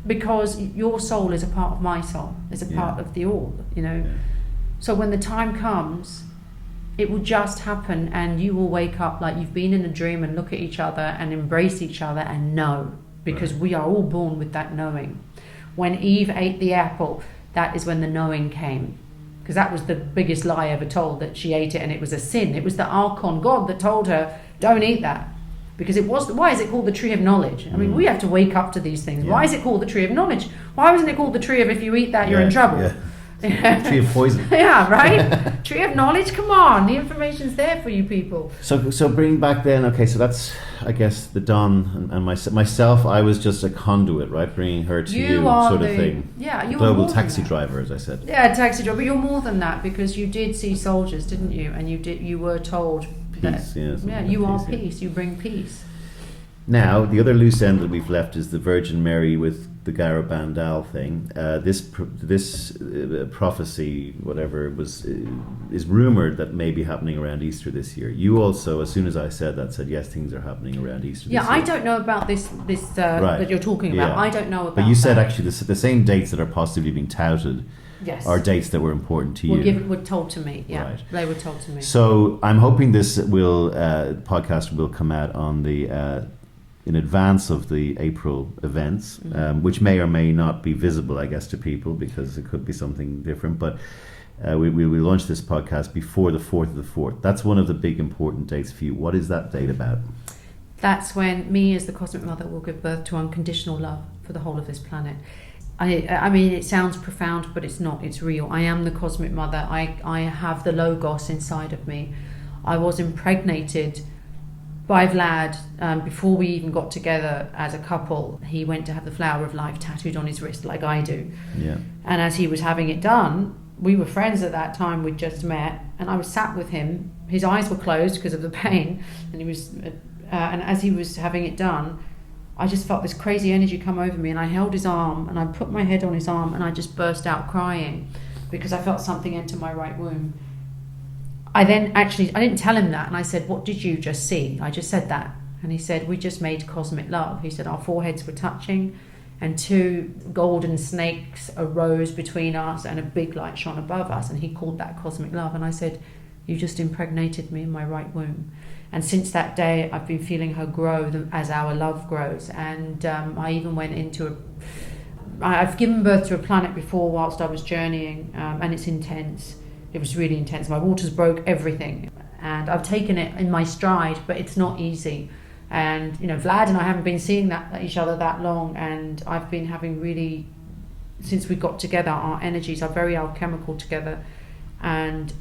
Speaker 2: because your soul is a part of my soul, is a part of the all, Yeah. So when the time comes, it will just happen, and you will wake up like you've been in a dream and look at each other and embrace each other and know, because we are all born with that knowing. When Eve ate the apple, that is when the knowing came. Because that was the biggest lie ever told, that she ate it and it was a sin. It was the Archon God that told her, don't eat that. Because it was, why is it called the tree of knowledge? I mean, we have to wake up to these things. Why is it called the tree of knowledge? Why wasn't it called the tree of, if you eat that, you're in trouble?
Speaker 1: Tree of poison.
Speaker 2: Yeah, right? Tree of knowledge, come on. The information's there for you people.
Speaker 1: So bring back then, okay, so that's, I guess, the Dawn and myself, I was just a conduit, right? Bringing her to you sort of thing.
Speaker 2: Yeah, you
Speaker 1: global taxi driver, as I said.
Speaker 2: Yeah, taxi driver. But you're more than that, because you did see soldiers, didn't you? And you were told
Speaker 1: peace,
Speaker 2: that, you are peace. You bring peace.
Speaker 1: Now, the other loose end that we've left is the Virgin Mary with the Garabandal thing. This prophecy, whatever, is rumored that may be happening around Easter this year. You also, as soon as I said that, said yes, things are happening around Easter this year.
Speaker 2: I don't know about this that you're talking about. I don't know about.
Speaker 1: But you said actually the same dates that are possibly being touted.
Speaker 2: Yes.
Speaker 1: Are dates that were important to you.
Speaker 2: Were told to me. Yeah, right. They were told to me.
Speaker 1: So I'm hoping this podcast will come out on the. In advance of the April events, which may or may not be visible, I guess, to people, because it could be something different. But we launched this podcast before the 4th of the 4th. That's one of the big important dates for you. What is that date about?
Speaker 2: That's when me as the Cosmic Mother will give birth to unconditional love for the whole of this planet. I mean, it sounds profound, but it's not. It's real. I am the Cosmic Mother. I have the Logos inside of me. I was impregnated by Vlad before we even got together as a couple. He went to have the flower of life tattooed on his wrist like I do.
Speaker 1: Yeah.
Speaker 2: And as he was having it done, we were friends at that time. We'd just met, and I was sat with him. His eyes were closed because of the pain, and he was... and as he was having it done, I just felt this crazy energy come over me, and I held his arm and I put my head on his arm and I just burst out crying because I felt something enter my right womb. I didn't tell him that, and I said, "What did you just see?" I just said that, and he said, "We just made cosmic love." He said, "Our foreheads were touching and two golden snakes arose between us and a big light shone above us," and he called that cosmic love. And I said, "You just impregnated me in my right womb." And since that day, I've been feeling her grow as our love grows. And I even went into I've given birth to a planet before whilst I was journeying, and it's intense. It was really intense. My waters broke everything. And I've taken it in my stride, but it's not easy. And, Vlad and I haven't been seeing each other that long. And I've been having really, since we got together, our energies are very alchemical together. And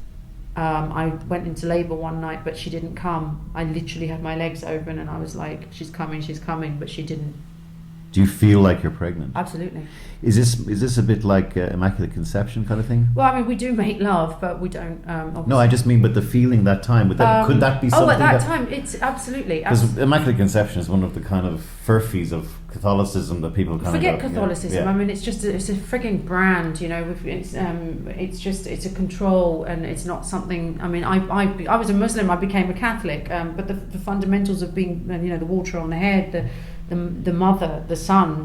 Speaker 2: I went into labour one night, but she didn't come. I literally had my legs open and I was like, she's coming, but she didn't.
Speaker 1: Do you feel like you're pregnant?
Speaker 2: Absolutely.
Speaker 1: Is this a bit like immaculate conception kind of thing?
Speaker 2: Well, I mean, we do make love, but we don't.
Speaker 1: No, I just mean, but the feeling that time. Could that be something?
Speaker 2: Oh, at that time, it's absolutely.
Speaker 1: Because immaculate conception is one of the kind of furphies of Catholicism that people kind
Speaker 2: forget
Speaker 1: of
Speaker 2: Catholicism. Yeah. I mean, it's a frigging brand. It's a control, and it's not something. I mean, I was a Muslim. I became a Catholic, but the fundamentals of being, the water on the head, the mother, the son,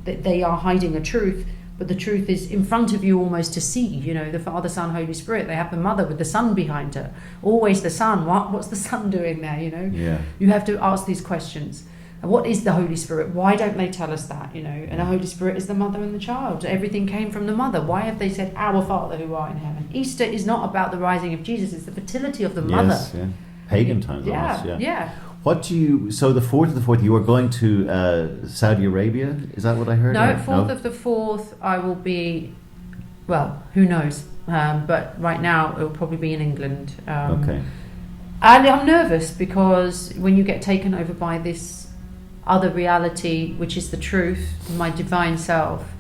Speaker 2: they are hiding a truth, but the truth is in front of you almost to see, the Father, Son, Holy Spirit. They have the mother with the son behind her, always the son. What's the son doing there,
Speaker 1: Yeah.
Speaker 2: You have to ask these questions. And what is the Holy Spirit? Why don't they tell us that, And the Holy Spirit is the mother and the child. Everything came from the mother. Why have they said, "Our Father who art in heaven"? Easter is not about the rising of Jesus, it's the fertility of the mother.
Speaker 1: Yes, yeah. Pagan times almost,
Speaker 2: yeah.
Speaker 1: So the 4th of the 4th, you are going to Saudi Arabia? Is that what I heard?
Speaker 2: No, 4th of the 4th, I will be, well, who knows? But right now, it will probably be in England.
Speaker 1: Okay.
Speaker 2: And I'm nervous because when you get taken over by this other reality, which is the truth, my divine self,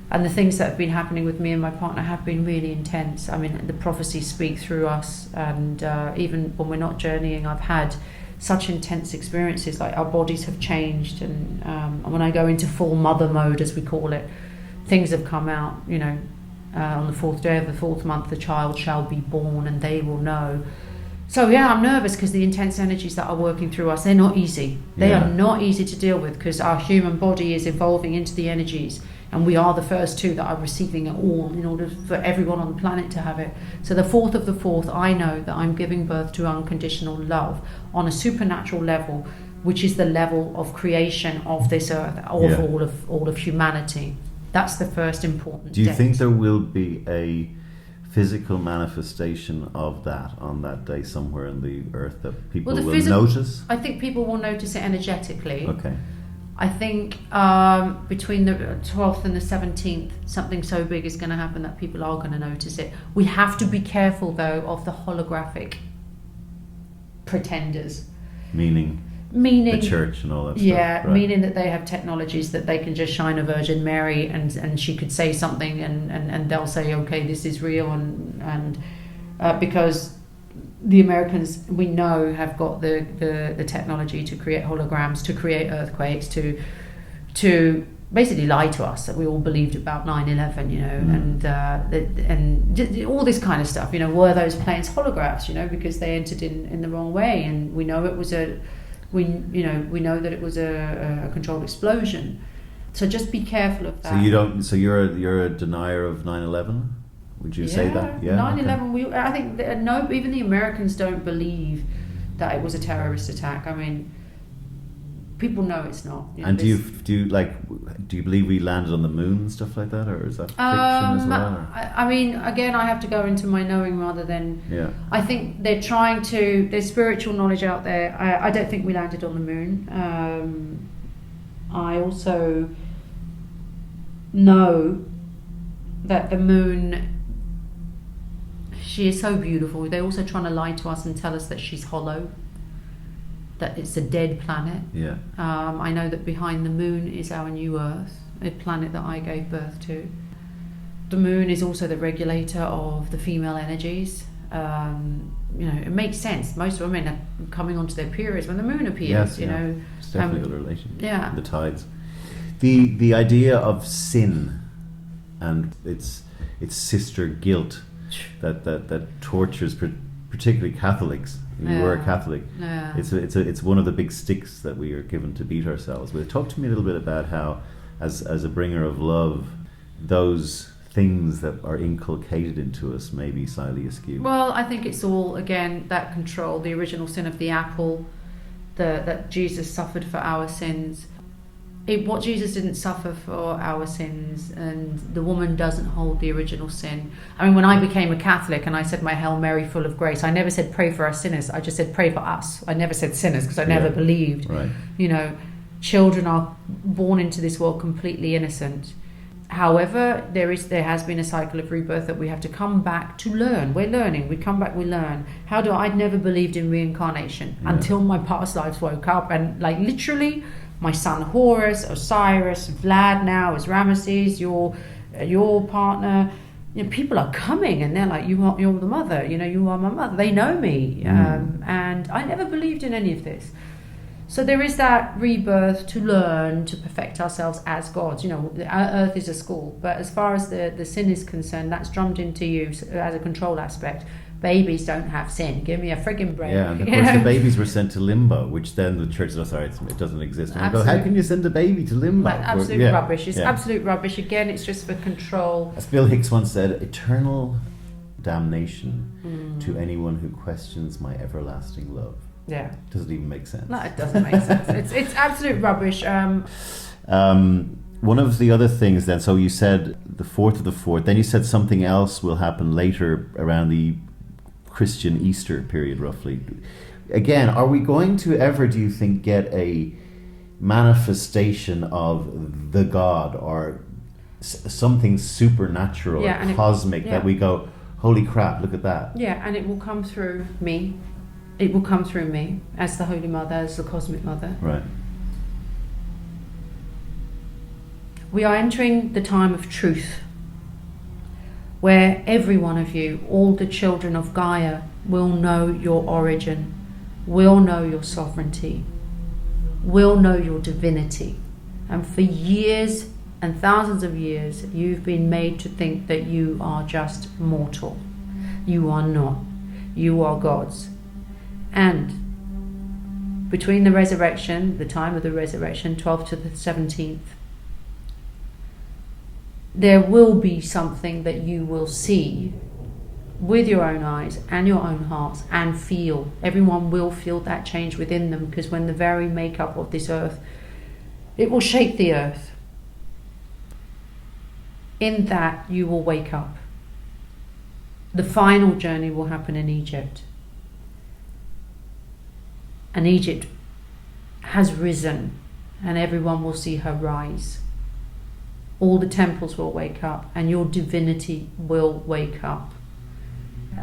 Speaker 2: and the things that have been happening with me and my partner have been really intense. I mean, the prophecies speak through us, and even when we're not journeying, I've had such intense experiences, like our bodies have changed, and when I go into full mother mode, as we call it, things have come out, on the 4th day of the 4th month, the child shall be born and they will know. So yeah, I'm nervous because the intense energies that are working through us, they're not easy. They are not easy to deal with because our human body is evolving into the energies, and we are the first two that are receiving it all in order for everyone on the planet to have it. So the 4th of the 4th, I know that I'm giving birth to unconditional love on a supernatural level, which is the level of creation of this earth, of all of humanity. That's the first important
Speaker 1: Do you
Speaker 2: date.
Speaker 1: think there will be a physical manifestation of that on that day somewhere in the earth that people will notice?
Speaker 2: I think people will notice it energetically.
Speaker 1: Okay.
Speaker 2: I think between the 12th and the 17th, something so big is going to happen that people are going to notice it. We have to be careful, though, of the holographic pretenders.
Speaker 1: Meaning the church and all that stuff.
Speaker 2: Yeah,
Speaker 1: right.
Speaker 2: Meaning that they have technologies that they can just shine a Virgin Mary and she could say something and they'll say, okay, this is real, and because the Americans, we know, have got the technology to create holograms, to create earthquakes, to basically lie to us that we all believed about 9/11, and all this kind of stuff. Were those planes holographs? Because they entered in the wrong way, and we know it was we know that it was a controlled explosion. So just be careful of that.
Speaker 1: So you don't. So you're a denier of 9/11. Would you say that? Yeah.
Speaker 2: 9/11. Okay. I think no. Even the Americans don't believe that it was a terrorist attack. I mean, people know it's not.
Speaker 1: And do you believe we landed on the moon and stuff like that, or is that fiction as well?
Speaker 2: I mean, again, I have to go into my knowing rather than.
Speaker 1: Yeah.
Speaker 2: I think they're trying to. There's spiritual knowledge out there. I don't think we landed on the moon. I also know that the moon. She is so beautiful. They're also trying to lie to us and tell us that she's hollow. That it's a dead planet.
Speaker 1: Yeah.
Speaker 2: I know that behind the moon is our new Earth, a planet that I gave birth to. The moon is also the regulator of the female energies. It makes sense. Most women are coming onto their periods when the moon appears.
Speaker 1: Yes, it's definitely a relation.
Speaker 2: Yeah.
Speaker 1: The tides. The idea of sin and its sister guilt that tortures particularly Catholics. You were a Catholic.
Speaker 2: Yeah.
Speaker 1: It's one of the big sticks that we are given to beat ourselves with. Talk to me a little bit about how, as a bringer of love, those things that are inculcated into us may be slightly askew.
Speaker 2: Well, I think it's all, again, that control, the original sin of the apple, that Jesus suffered for our sins. What Jesus didn't suffer for our sins, and the woman doesn't hold the original sin. I mean, when I became a Catholic and I said my Hail Mary full of grace, I never said pray for our sinners. I just said pray for us. I never said sinners because I never believed.
Speaker 1: Right.
Speaker 2: Children are born into this world completely innocent. However, there has been a cycle of rebirth that we have to come back to learn. We're learning. We come back, we learn. I'd never believed in reincarnation until my past lives woke up, and literally. My son Horus, Osiris, Vlad now is Ramesses, your partner. People are coming and they're like, you're the mother. You are my mother. They know me, and I never believed in any of this. So there is that rebirth to learn to perfect ourselves as gods. Earth is a school, but as far as the sin is concerned, that's drummed into you as a control aspect. Babies don't have sin. Give me a frigging break.
Speaker 1: Yeah, and of course the babies were sent to limbo, which then the church said, sorry, it doesn't exist. And I go, how can you send a baby to limbo?
Speaker 2: Absolute rubbish. It's absolute rubbish. Again, it's just for control.
Speaker 1: As Bill Hicks once said, eternal damnation to anyone who questions my everlasting love.
Speaker 2: Yeah.
Speaker 1: Doesn't even make sense.
Speaker 2: No, it doesn't make sense. It's absolute rubbish.
Speaker 1: One of the other things then, so you said the 4th of the 4th, then you said something else will happen later around the Christian Easter period, roughly. Again, are we going to ever, do you think, get a manifestation of the God or something supernatural or cosmic that we go, holy crap, look at that?
Speaker 2: Yeah, and it will come through me. It will come through me as the Holy Mother, as the Cosmic Mother.
Speaker 1: Right.
Speaker 2: We are entering the time of truth, where every one of you, all the children of Gaia, will know your origin, will know your sovereignty, will know your divinity. And for years and thousands of years, you've been made to think that you are just mortal. You are not. You are gods. And between the resurrection, the time of the resurrection, 12th to the 17th, there will be something that you will see with your own eyes and your own hearts and feel. Everyone will feel that change within them, because when the very makeup of this earth, it will shake the earth. In that you will wake up. The final journey will happen in Egypt. And Egypt has risen, and everyone will see her rise. All the temples will wake up, and your divinity will wake up.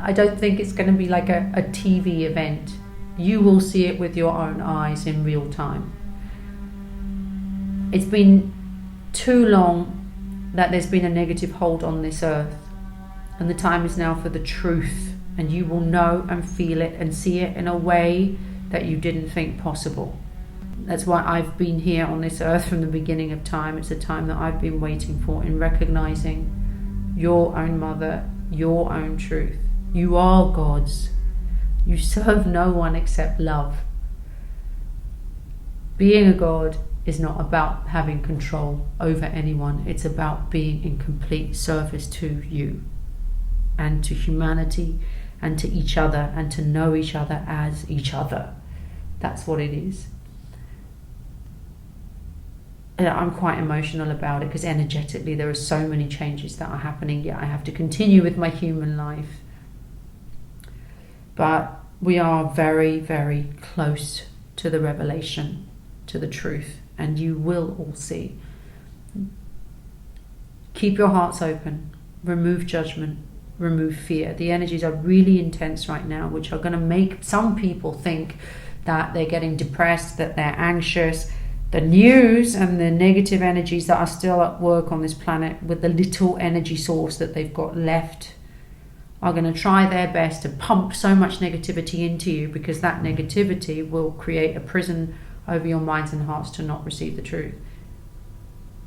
Speaker 2: I don't think it's going to be like a TV event. You will see it with your own eyes in real time. It's been too long that there's been a negative hold on this earth, and the time is now for the truth, and you will know and feel it and see it in a way that you didn't think possible. That's why I've been here on this earth from the beginning of time. It's a time that I've been waiting for, in recognizing your own mother, your own truth. You are gods. You serve no one except love. Being a god is not about having control over anyone. It's about being in complete service to you and to humanity and to each other, and to know each other as each other. That's what it is. I'm quite emotional about it because energetically there are so many changes that are happening, yet I have to continue with my human life. But we are very, very close to the revelation, to the truth, and you will all see. Keep your hearts open, remove judgment, remove fear. The energies are really intense right now, which are going to make some people think that they're getting depressed, that they're anxious. The news and the negative energies that are still at work on this planet with the little energy source that they've got left are going to try their best to pump so much negativity into you, because that negativity will create a prison over your minds and hearts to not receive the truth.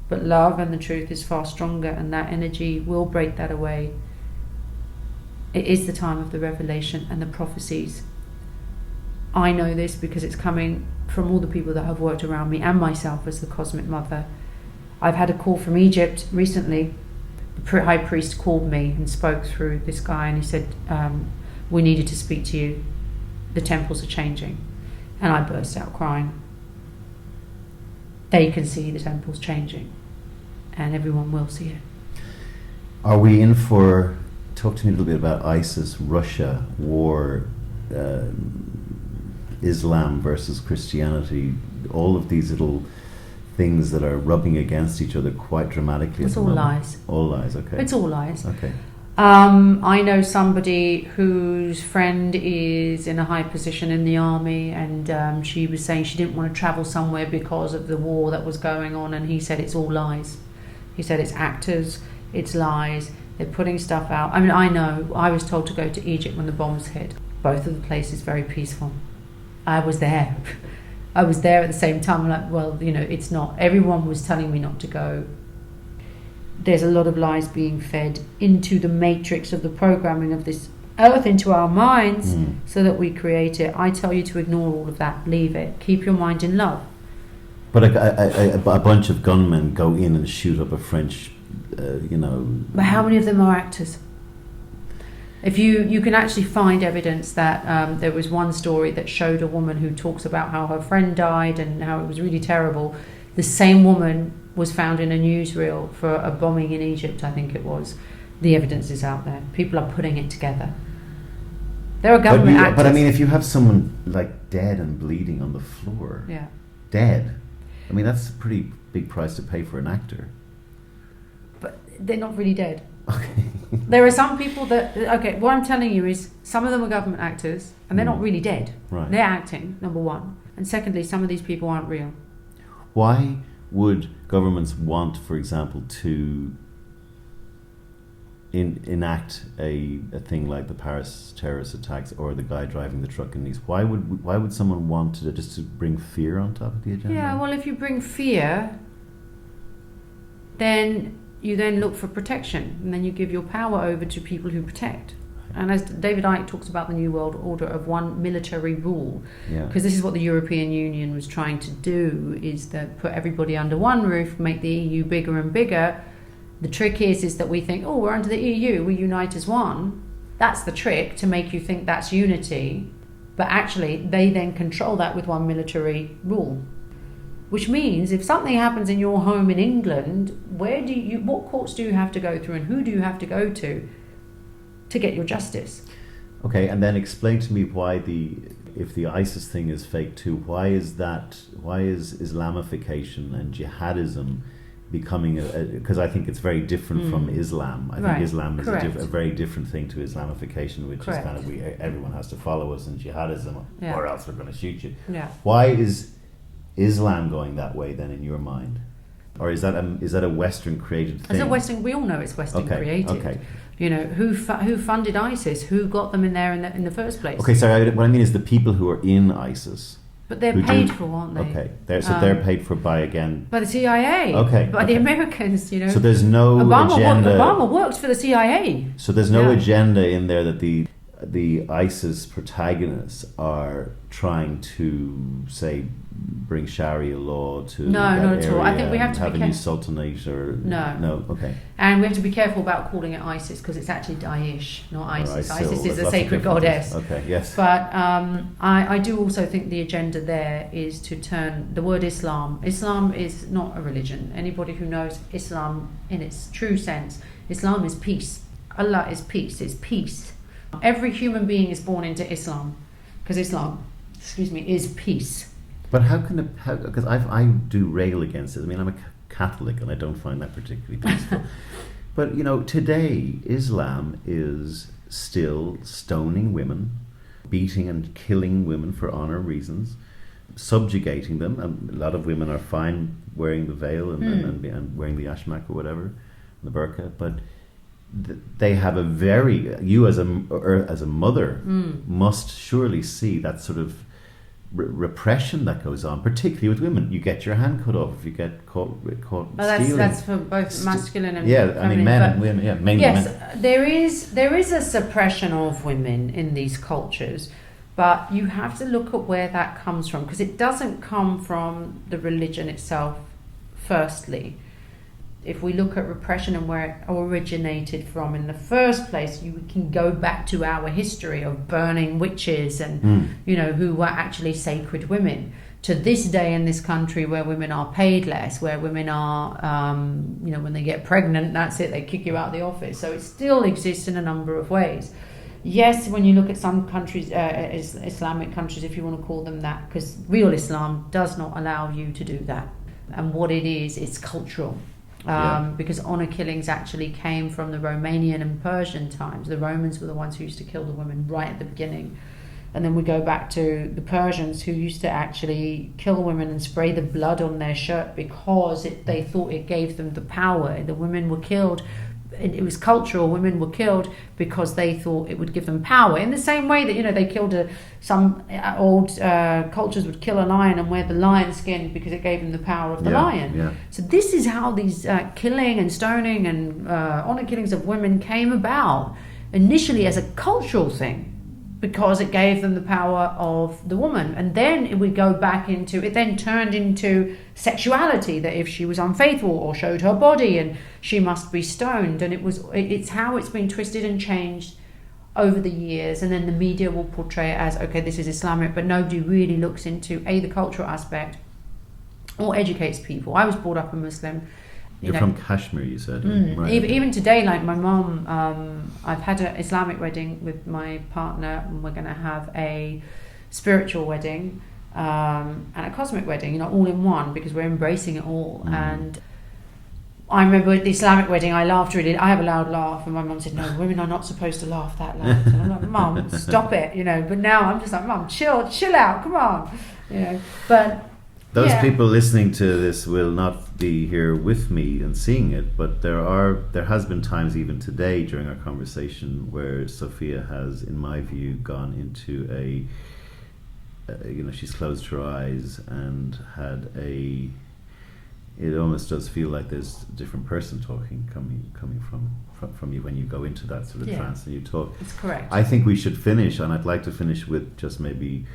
Speaker 2: But love and the truth is far stronger, and that energy will break that away. It is the time of the revelation and the prophecies. I know this because it's coming from all the people that have worked around me and myself as the Cosmic Mother. I've had a call from Egypt recently. The high priest called me and spoke through this guy, and he said, we needed to speak to you. The temples are changing. And I burst out crying. They can see the temples changing, and everyone will see it.
Speaker 1: Are we in for, talk to me a little bit about ISIS, Russia, war, Islam versus Christianity, all of these little things that are rubbing against each other quite dramatically.
Speaker 2: It's all lies.
Speaker 1: All lies, okay.
Speaker 2: It's all lies.
Speaker 1: Okay.
Speaker 2: I know somebody whose friend is in a high position in the army, and she was saying she didn't want to travel somewhere because of the war that was going on, and he said it's all lies. He said it's actors, it's lies, they're putting stuff out. I mean, I know, I was told to go to Egypt when the bombs hit. Both of the places very peaceful. I was there. I was there at the same time. I'm like, well, it's not. Everyone was telling me not to go. There's a lot of lies being fed into the matrix of the programming of this earth, into our minds, so that we create it. I tell you to ignore all of that. Leave it. Keep your mind in love.
Speaker 1: But a bunch of gunmen go in and shoot up a French,
Speaker 2: But how many of them are actors? If you can actually find evidence that there was one story that showed a woman who talks about how her friend died and how it was really terrible. The same woman was found in a newsreel for a bombing in Egypt, I think it was. The evidence is out there. People are putting it together. There are government actors.
Speaker 1: But I mean, if you have someone like dead and bleeding on the floor, dead, I mean, that's a pretty big price to pay for an actor.
Speaker 2: But they're not really dead.
Speaker 1: Okay.
Speaker 2: There are some people that, what I'm telling you is some of them are government actors and they're not really dead.
Speaker 1: Right.
Speaker 2: They're acting, number one. And secondly, some of these people aren't real.
Speaker 1: Why would governments want, for example, to enact a thing like the Paris terrorist attacks or the guy driving the truck in Nice? Why would someone want to just to bring fear on top of the agenda?
Speaker 2: Yeah, well, if you bring fear, then you then look for protection, and then you give your power over to people who protect. And as David Icke talks about the New World Order of one military rule, because this is what the European Union was trying to do, is that put everybody under one roof, make the EU bigger and bigger. The trick is that we think, we're under the EU, we unite as one. That's the trick, to make you think that's unity. But actually, they then control that with one military rule. Which means if something happens in your home in England, what courts do you have to go through, and who do you have to go to get your justice?
Speaker 1: Okay, and then explain to me why if the ISIS thing is fake too, why is Islamification and jihadism becoming because I think it's very different from Islam. I think Islam is a very different thing to Islamification, which is kind of everyone has to follow us, and jihadism, or else we're going to shoot you. Yeah. Why is Islam going that way then, in your mind? Or is that a Western created thing?
Speaker 2: We all know it's Western created. Okay. Who funded ISIS? Who got them in there in the first place?
Speaker 1: Okay, sorry. What I mean is the people who are in ISIS.
Speaker 2: But they're paid for, aren't they?
Speaker 1: Okay, they're paid for by the
Speaker 2: CIA.
Speaker 1: Okay.
Speaker 2: By the Americans.
Speaker 1: So there's no agenda.
Speaker 2: Obama worked for the CIA.
Speaker 1: So there's no agenda in there that the ISIS protagonists are trying to say bring Sharia law to
Speaker 2: No,
Speaker 1: that
Speaker 2: not at all. I
Speaker 1: area
Speaker 2: think we have
Speaker 1: and
Speaker 2: to be
Speaker 1: have a new sultanate or
Speaker 2: No.
Speaker 1: Okay.
Speaker 2: And we have to be careful about calling it Isis, because it's actually Daesh, not ISIS.
Speaker 1: All right,
Speaker 2: ISIS
Speaker 1: so
Speaker 2: is
Speaker 1: there's
Speaker 2: a
Speaker 1: lots of
Speaker 2: sacred
Speaker 1: differences.
Speaker 2: goddess.
Speaker 1: Okay, yes.
Speaker 2: But I do also think the agenda there is to turn the word Islam. Islam is not a religion. Anybody who knows Islam in its true sense, Islam is peace. Allah is peace. It's peace. Every human being is born into Islam, because Islam, is peace.
Speaker 1: But how can it? Because I do rail against it. I mean, I'm a Catholic, and I don't find that particularly peaceful. But today Islam is still stoning women, beating and killing women for honor reasons, subjugating them. And a lot of women are fine wearing the veil and wearing the ashmak or whatever, the burqa, but they have you as a mother must surely see that sort of repression that goes on, particularly with women. You get your hand cut off if you get caught stealing.
Speaker 2: That's for both masculine and
Speaker 1: feminine.
Speaker 2: I mean
Speaker 1: men and women. Mainly
Speaker 2: yes,
Speaker 1: men.
Speaker 2: there is a suppression of women in these cultures, but you have to look at where that comes from, because it doesn't come from the religion itself. Firstly, if we look at repression and where it originated from in the first place, you can go back to our history of burning witches and who were actually sacred women. To this day in this country, where women are paid less, where women are, when they get pregnant, that's it, they kick you out of the office. So it still exists in a number of ways. Yes, when you look at some countries, Islamic countries, if you want to call them that, because real Islam does not allow you to do that. And what it is, it's cultural. Because honor killings actually came from the Romanian and Persian times. The Romans were the ones who used to kill the women right at the beginning. And then we go back to the Persians, who used to actually kill women and spray the blood on their shirt because they thought it gave them the power. The women were killed. It was cultural. Women were killed because they thought it would give them power. In the same way that they killed some old cultures would kill a lion and wear the lion skin because it gave them the power of the lion.
Speaker 1: Yeah.
Speaker 2: So this is how these killing and stoning and honor killings of women came about, initially as a cultural thing, because it gave them the power of the woman. And then we go back into it, then turned into sexuality, that if she was unfaithful or showed her body, and she must be stoned. And it's how it's been twisted and changed over the years. And then the media will portray it as, okay, this is Islamic, but nobody really looks into the cultural aspect or educates people. I was brought up a Muslim.
Speaker 1: You're from Kashmir, you said. Right.
Speaker 2: Even today, like my mom, I've had an Islamic wedding with my partner, and we're going to have a spiritual wedding and a cosmic wedding, all in one, because we're embracing it all. And I remember at the Islamic wedding, I laughed really. I have a loud laugh, and my mum said, "No, women are not supposed to laugh that loud." And I'm like, "Mum, stop it," But now I'm just like, "Mum, chill out, come on," But
Speaker 1: those people listening to this will not be here with me and seeing it, but there has been times even today during our conversation where Sophia has, in my view, gone into she's closed her eyes and had it almost does feel like there's a different person talking coming from you when you go into that sort of trance and you talk.
Speaker 2: It's correct.
Speaker 1: I think we should finish, and I'd like to finish with just maybe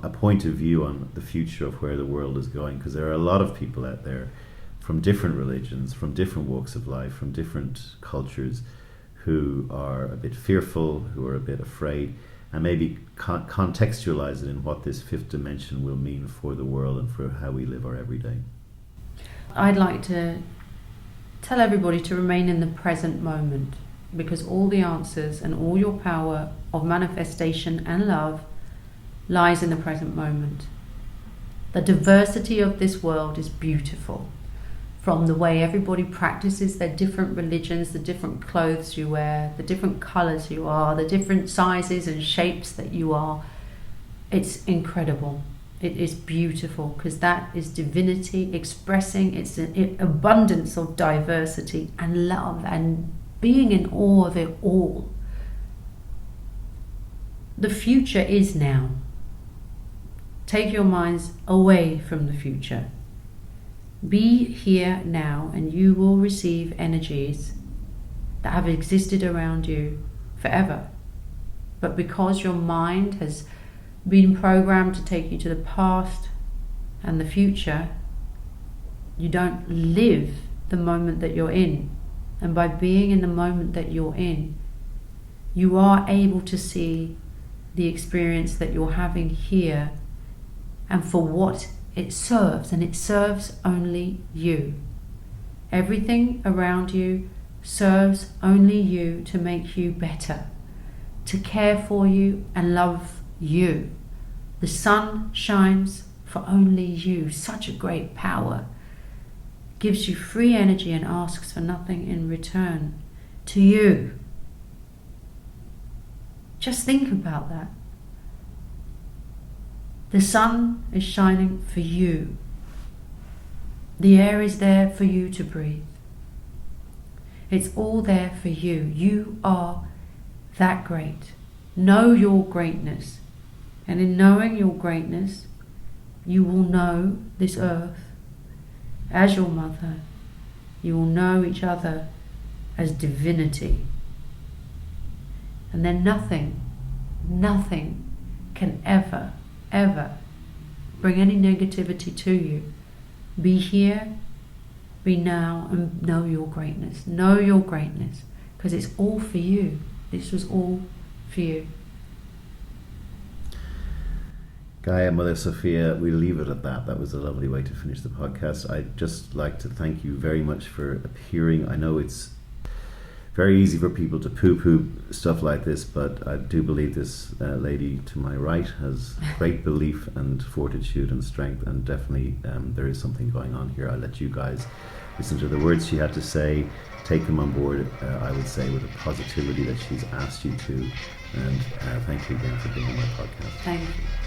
Speaker 1: a point of view on the future of where the world is going, because there are a lot of people out there from different religions, from different walks of life, from different cultures, who are a bit fearful, who are a bit afraid, and maybe contextualize it in what this fifth dimension will mean for the world and for how we live our everyday.
Speaker 2: I'd like to tell everybody to remain in the present moment, because all the answers and all your power of manifestation and love lies in the present moment. The diversity of this world is beautiful, from the way everybody practices their different religions, the different clothes you wear, the different colors you are, the different sizes and shapes that you are. It's incredible. It is beautiful, because that is divinity expressing its abundance of diversity and love and being in awe of it all. The future is now. Take your minds away from the future. Be here now, and you will receive energies that have existed around you forever. But because your mind has been programmed to take you to the past, and the future, you don't live the moment that you're in. And by being in the moment that you're in, you are able to see the experience that you're having here and for what it serves, and it serves only you. Everything around you serves only you to make you better, to care for you and love you. The sun shines for only you. Such a great power. Gives you free energy and asks for nothing in return to you. Just think about that. The sun is shining for you. The air is there for you to breathe. It's all there for you. You are that great. Know your greatness. And in knowing your greatness, you will know this earth as your mother. You will know each other as divinity. And then nothing can ever bring any negativity to you. Be here, be now, and know your greatness. Know your greatness, because it's all for you. This was all for you.
Speaker 1: Gaia Mother Sofia, we'll leave it at that. That was a lovely way to finish the podcast. I'd just like to thank you very much for appearing. I know it's very easy for people to poo-poo stuff like this, but I do believe this lady to my right has great belief and fortitude and strength, and definitely there is something going on here. I'll let you guys listen to the words she had to say, take them on board, I would say, with the positivity that she's asked you to. And thank you again for being on my podcast.
Speaker 2: Thank you.